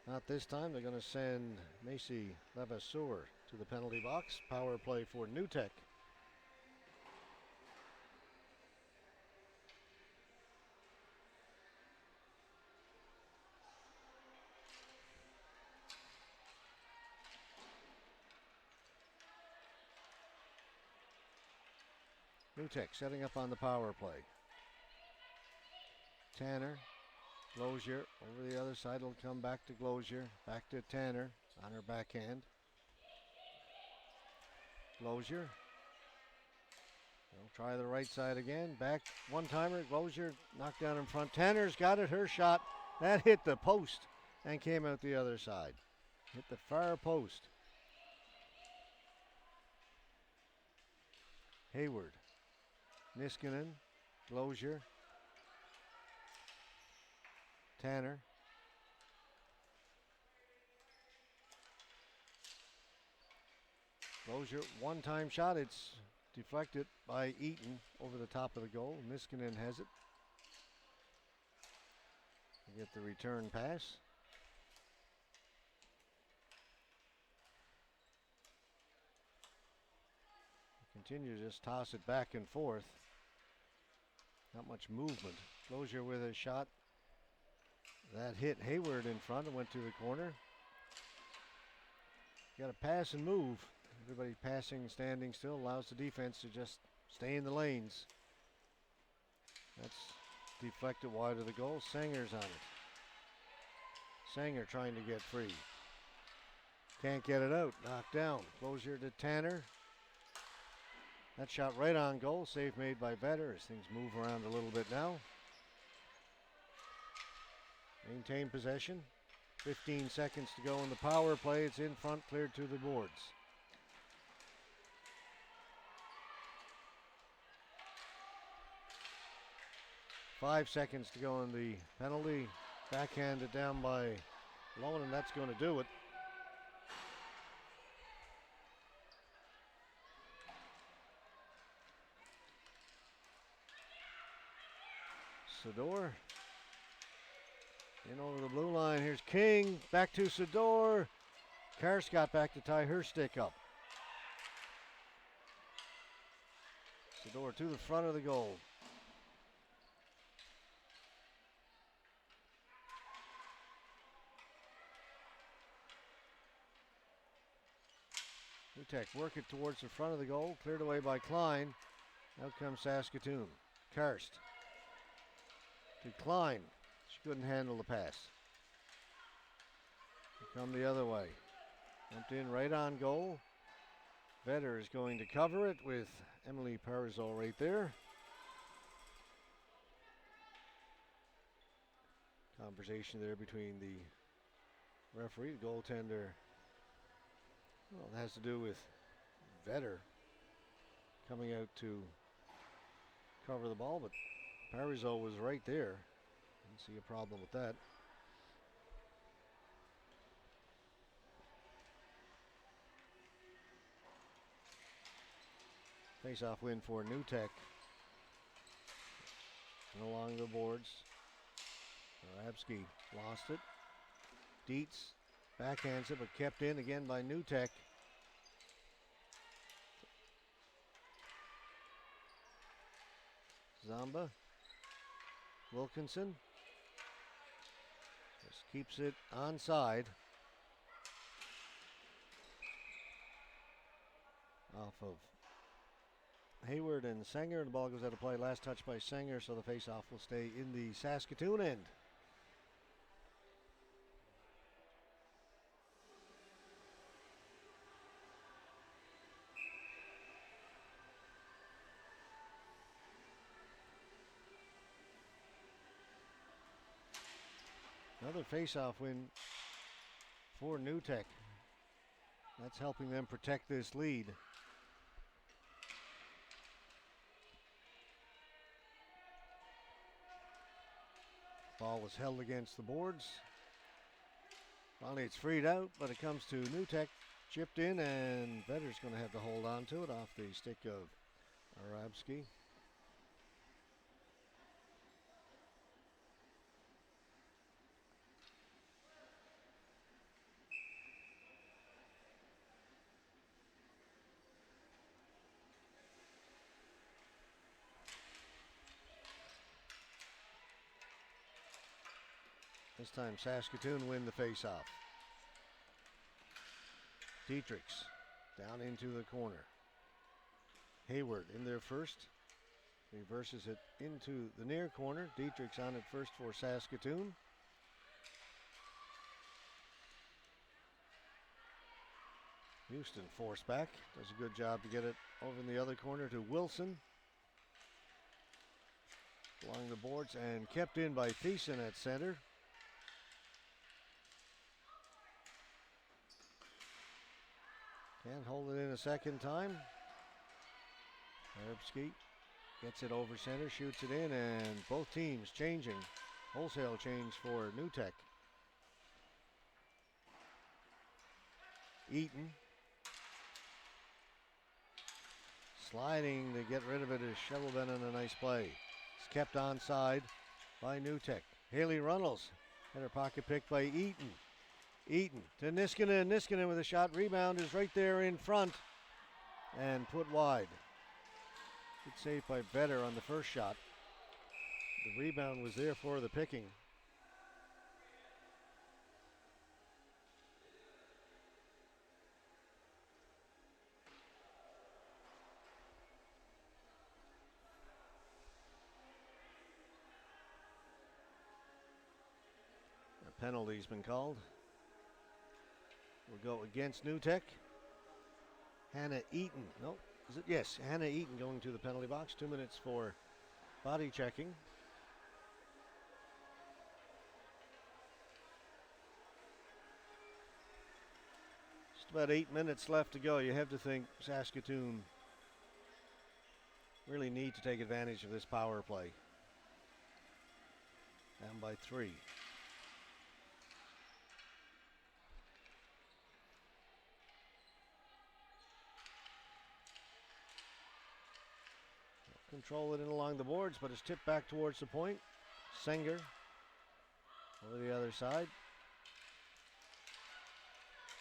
Not this time. They're going to send Macy Levasseur to the penalty box. Power play for New Tech. New Tech setting up on the power play. Tanner, Glozier over the other side. Will come back to Glozier. Back to Tanner on her backhand. Glozier. They'll try the right side again. Back one-timer. Glozier knocked down in front. Tanner's got it. Her shot. That hit the post and came out the other side. Hit the far post. Hayward. Niskanen, Glozier, Tanner. Glozier, one-time shot. It's deflected by Eaton over the top of the goal. Niskanen has it. We get the return pass. Continue to just toss it back and forth. Not much movement. Glozier with a shot. That hit Hayward in front and went to the corner. You got to pass and move. Everybody passing, standing still allows the defense to just stay in the lanes. That's deflected wide of the goal. Sanger's on it. Sanger trying to get free. Can't get it out. Knocked down. Closure to Tanner. That shot right on goal. Save made by Vetter as things move around a little bit now. Maintain possession. 15 seconds to go in the power play. It's in front, cleared to the boards. Five seconds to go in the penalty. Backhanded down by Lone, and that's going to do it. Sador in over the blue line. Here's King. Back to Sador. Karscott back to tie her stick up. Sador to the front of the goal. Utek work it towards the front of the goal. Cleared away by Klein. Out comes Saskatoon. Karst to Klein. She couldn't handle the pass. Come the other way. Jumped in right on goal. Vetter is going to cover it with Emily Parizol right there. Conversation there between the referee, the goaltender. Well, it has to do with Vetter coming out to cover the ball, but Parizol was right there. Didn't see a problem with that. Face-off win for Newtek. And along the boards, Rabsky lost it. Dietz backhands it, but kept in again by Newtek. Zamba. Wilkinson. Just keeps it onside. Off of Hayward and Sanger. The ball goes out of play. Last touch by Sanger, so the face-off will stay in the Saskatoon end. Another face-off win for Newtek. That's helping them protect this lead. Ball was held against the boards. Finally it's freed out, but it comes to Newtek. Chipped in, and Vetter's going to have to hold on to it off the stick of Arabsky. This time Saskatoon win the face-off. Dietrichs down into the corner. Hayward in there first. Reverses it into the near corner. Dietrichs on it first for Saskatoon. Houston forced back. Does a good job to get it over in the other corner to Wilson. Along the boards and kept in by Thiessen at center. Can't hold it in a second time. Herbsky gets it over center, shoots it in, and both teams changing. Wholesale change for Newtek. Eaton. Sliding to get rid of it is Shovelbenen, a nice play. It's kept onside by Newtek. Haley Runnels had her pocket picked by Eaton. Eaton to Niskanen. Niskanen with a shot. Rebound is right there in front and put wide. Good save by Vetter on the first shot. The rebound was there for the picking. penalty's been called. We'll go against New Tech. Hannah Eaton. No, is it? Yes, Hannah Eaton going to the penalty box. 2 minutes for body checking. Just about 8 minutes left to go. You have to think Saskatoon really need to take advantage of this power play. Down by 3. Control it in along the boards, but it's tipped back towards the point. Senger over the other side.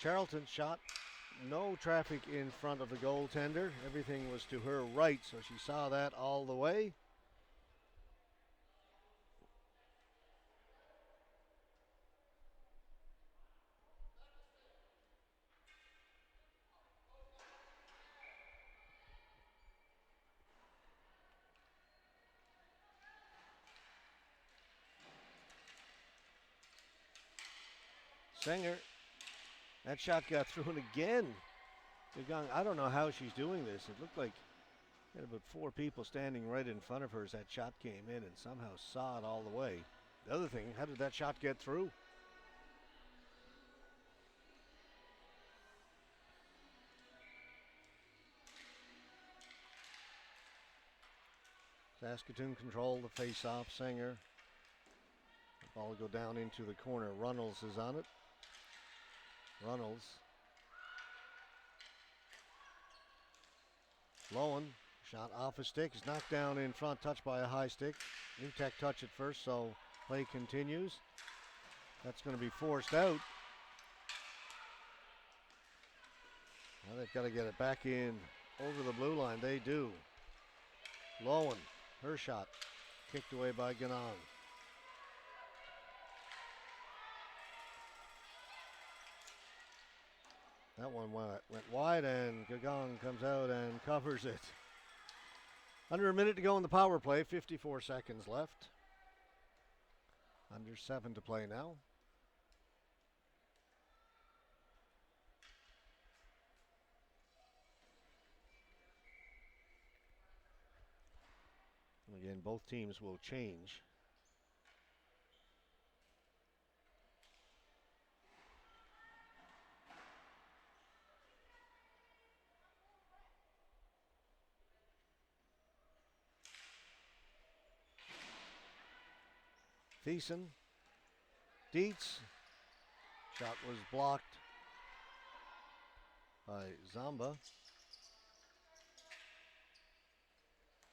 Charlton shot. No traffic in front of the goaltender. Everything was to her right, so she saw that all the way. Senger. That shot got through, and again, I don't know how she's doing this. It looked like had about 4 people standing right in front of her as that shot came in and somehow saw it all the way. The other thing, how did that shot get through? Saskatoon control the face-off. Sanger. The ball will go down into the corner. Runnels is on it. Runnels. Lowen. Shot off a stick. Is knocked down in front. Touched by a high stick. New Tech touch it first, so play continues. That's going to be forced out. Now they've got to get it back in over the blue line. They do. Lowen. Her shot. Kicked away by Ganong. That one went wide, and Gagong comes out and covers it. Under a minute to go in the power play. 54 seconds left. Under 7 to play now. Again, both teams will change. Thiessen. Dietz. Shot was blocked by Zamba.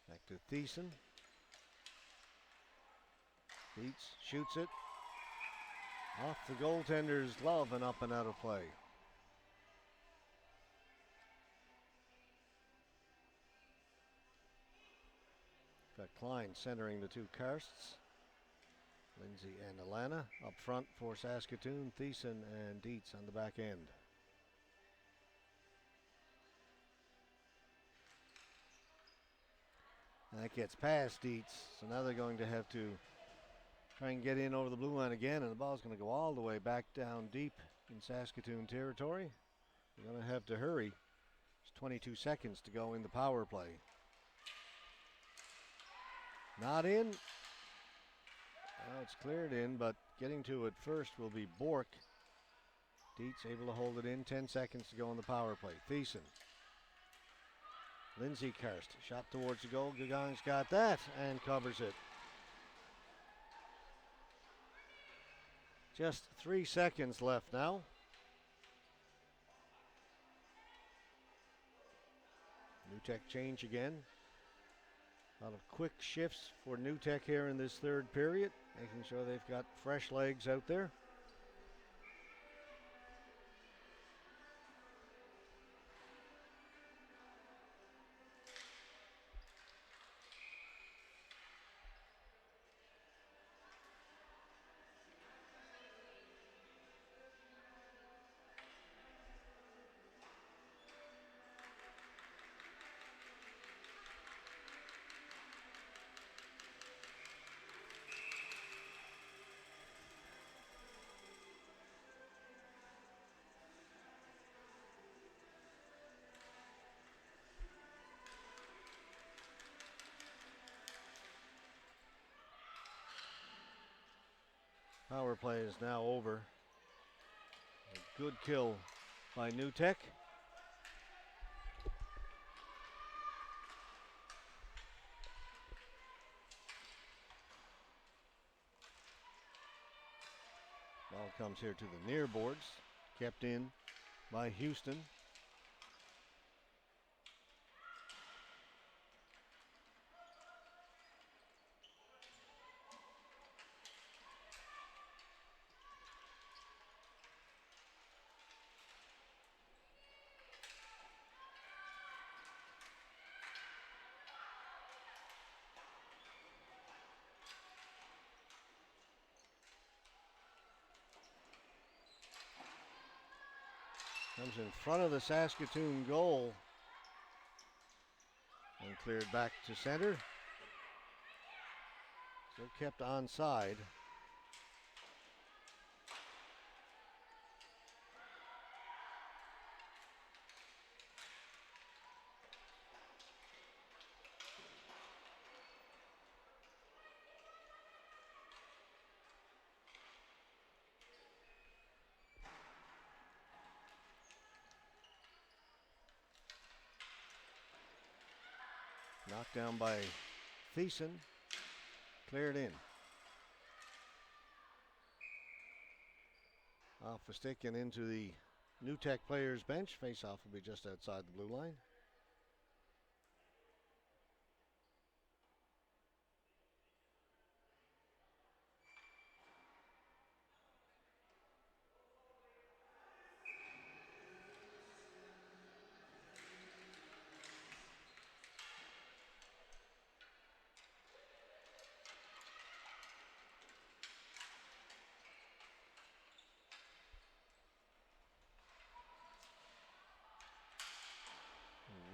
Back to Thiessen. Dietz shoots it. Off the goaltender's glove and up and out of play. Got Klein centering the two Karsts. Lindsay and Alana up front for Saskatoon. Thiessen and Dietz on the back end. And that gets past Dietz, so now they're going to have to try and get in over the blue line again, and the ball's going to go all the way back down deep in Saskatoon territory. They're going to have to hurry. There's 22 seconds to go in the power play. Not in. Well, it's cleared in, but getting to it first will be Bork. Dietz able to hold it in. 10 seconds to go in the power play. Thiessen. Lindsay Karst. Shot towards the goal. Gagong's got that and covers it. Just 3 seconds left now. New Tech change again. A lot of quick shifts for New Tech here in this third period, making sure they've got fresh legs out there. Power play is now over. A good kill by New Tech. Ball comes here to the near boards. Kept in by Houston. Comes in front of the Saskatoon goal and cleared back to center. Still kept onside. Knocked down by Thiessen. Cleared in. Off the stick and into the New Tech players bench. Face-off will be just outside the blue line.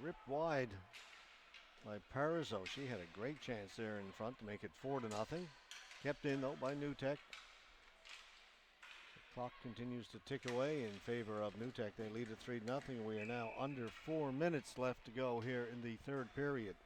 Ripped wide by Parizeau. She had a great chance there in front to make it 4-0. Kept in though by New Tech. The clock continues to tick away in favor of New Tech. They lead at 3-0. We are now under 4 minutes left to go here in the third period.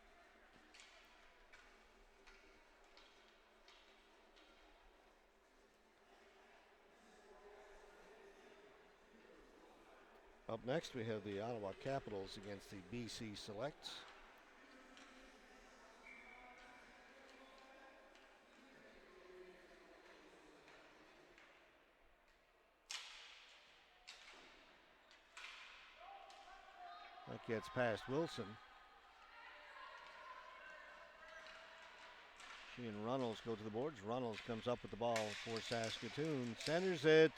Up next, we have the Ottawa Capitals against the BC Selects. That gets past Wilson. She and Runnels go to the boards. Runnels comes up with the ball for Saskatoon. Centers it.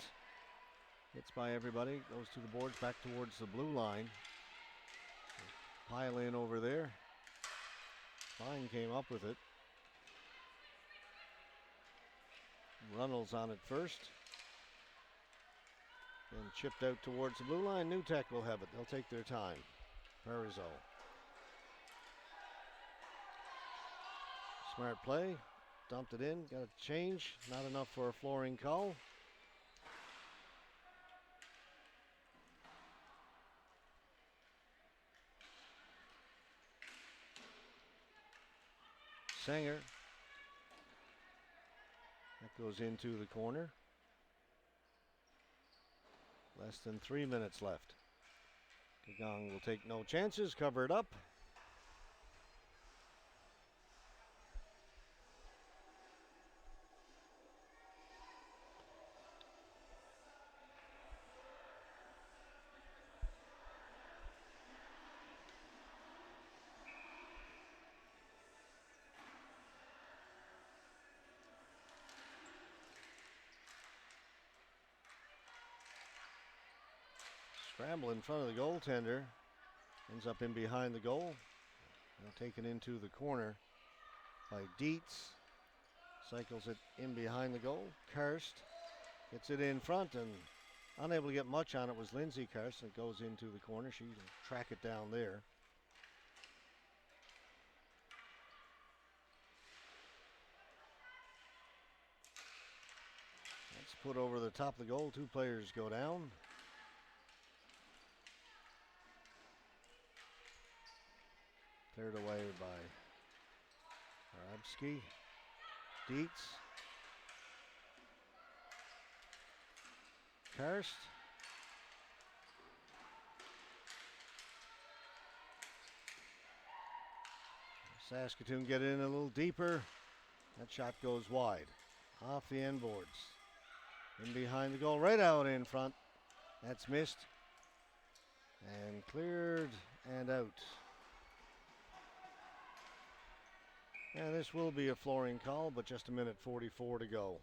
Hits by everybody. Goes to the boards back towards the blue line. Pile in over there. Fine came up with it. Runnels on it first. Then chipped out towards the blue line. New Tech will have it. They'll take their time. Parizeau. Smart play. Dumped it in. Got a change. Not enough for a flooring call. Sanger. That goes into the corner. Less than 3 minutes left. Kagong will take no chances, cover it up. Scramble in front of the goaltender. Ends up in behind the goal. Now taken into the corner by Dietz. Cycles it in behind the goal. Karst gets it in front and unable to get much on it was Lindsay Karst. It goes into the corner. She can track it down there. That's put over the top of the goal. Two players go down. Cleared away by Arabsky. Dietz. Karst. Saskatoon get in a little deeper. That shot goes wide. Off the end boards. In behind the goal, right out in front. That's missed. And cleared and out. And this will be a flooring call, but just a minute 44 to go.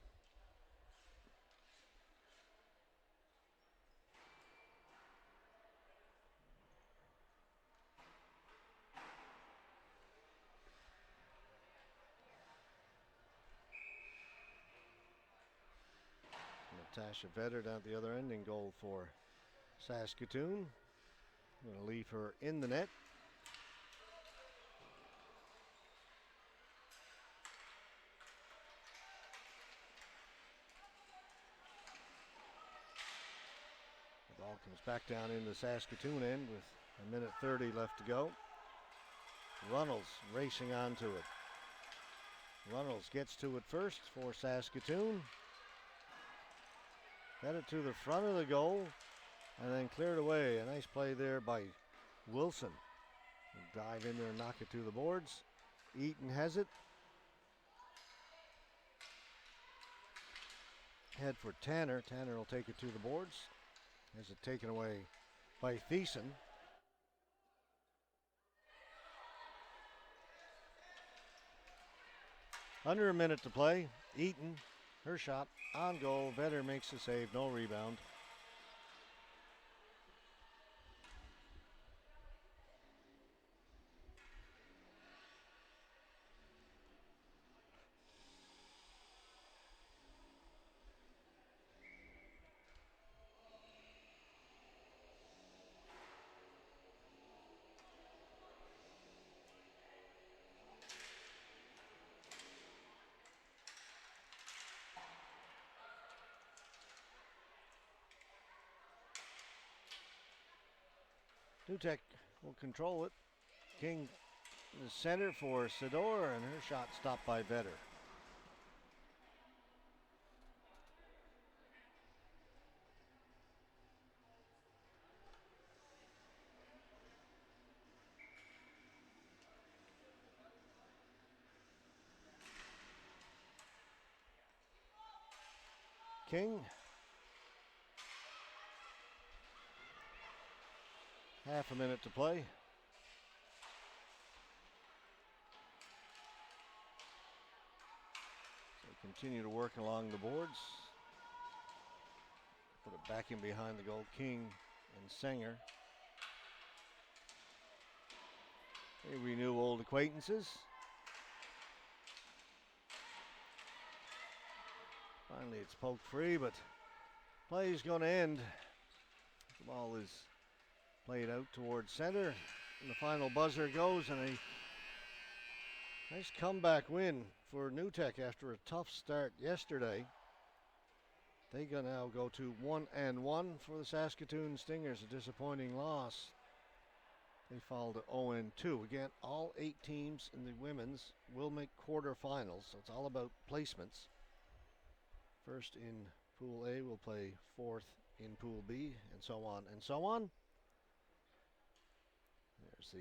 Natasha Vetter down at the other end in goal for Saskatoon. Going to leave her in the net. The ball comes back down in the Saskatoon end with a minute 30 left to go. Runnels racing onto it. Runnels gets to it first for Saskatoon. Headed to the front of the goal and then cleared away. A nice play there by Wilson. Dive in there and knock it to the boards. Eaton has it. Head for Tanner. Tanner will take it to the boards. Has it taken away by Thiessen. Under a minute to play. Eaton, her shot on goal. Vetter makes the save, no rebound. Dutek will control it. King the center for Sador, and her shot stopped by Vetter. King. Half a minute to play. So continue to work along the boards. Put it back in behind the goal. King and Sanger. They renew old acquaintances. Finally it's poked free, but play is going to end. The ball is played out towards center, and the final buzzer goes, and a nice comeback win for NewTek after a tough start yesterday. They can now go to 1-1 for the Saskatoon Stingers, a disappointing loss. They fall to 0-2. Again, all 8 teams in the women's will make quarterfinals, so it's all about placements. First in Pool A will play fourth in Pool B, and so on and so on. There's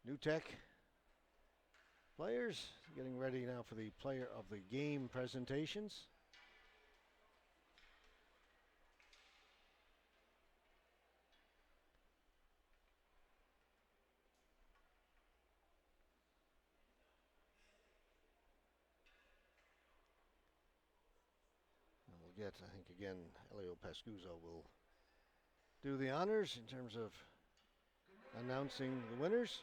the NewTek players getting ready now for the player of the game presentations. And we'll get, I think again, Elio Pascuso will do the honors in terms of announcing the winners.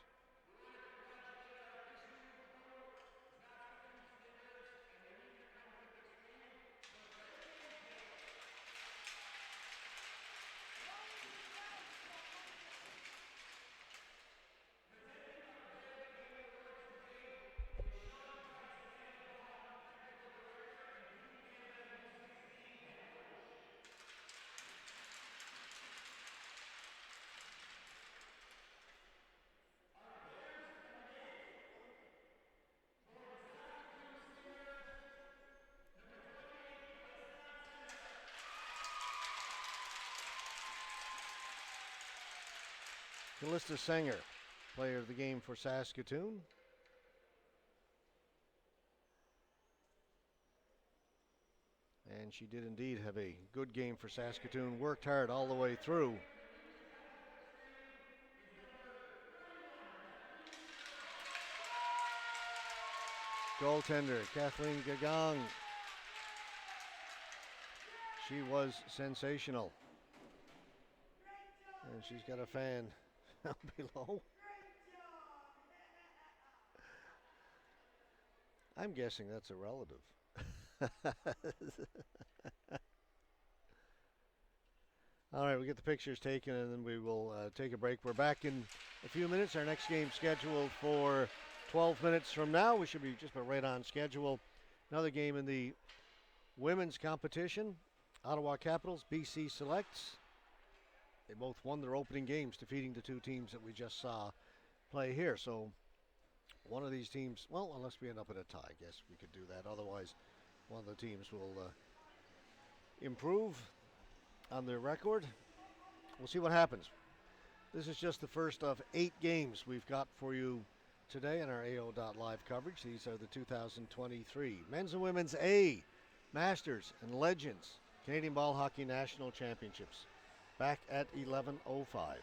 Callista Sanger, player of the game for Saskatoon. And she did indeed have a good game for Saskatoon. Worked hard all the way through. Goaltender Kathleen Gagong. She was sensational. And she's got a fan down below. I'm guessing that's a relative. All right, we get the pictures taken and then we will take a break. We're back in a few minutes. Our next game scheduled for 12 minutes from now. We should be just about right on schedule. Another game in the women's competition. Ottawa Capitals, BC Selects. They both won their opening games, defeating the two teams that we just saw play here. So one of these teams, well, unless we end up in a tie, I guess we could do that. Otherwise, one of the teams will improve on their record. We'll see what happens. This is just the first of 8 games we've got for you today in our AO.live coverage. These are the 2023 Men's and Women's A, Masters, and Legends Canadian Ball Hockey National Championships. Back at 11:05.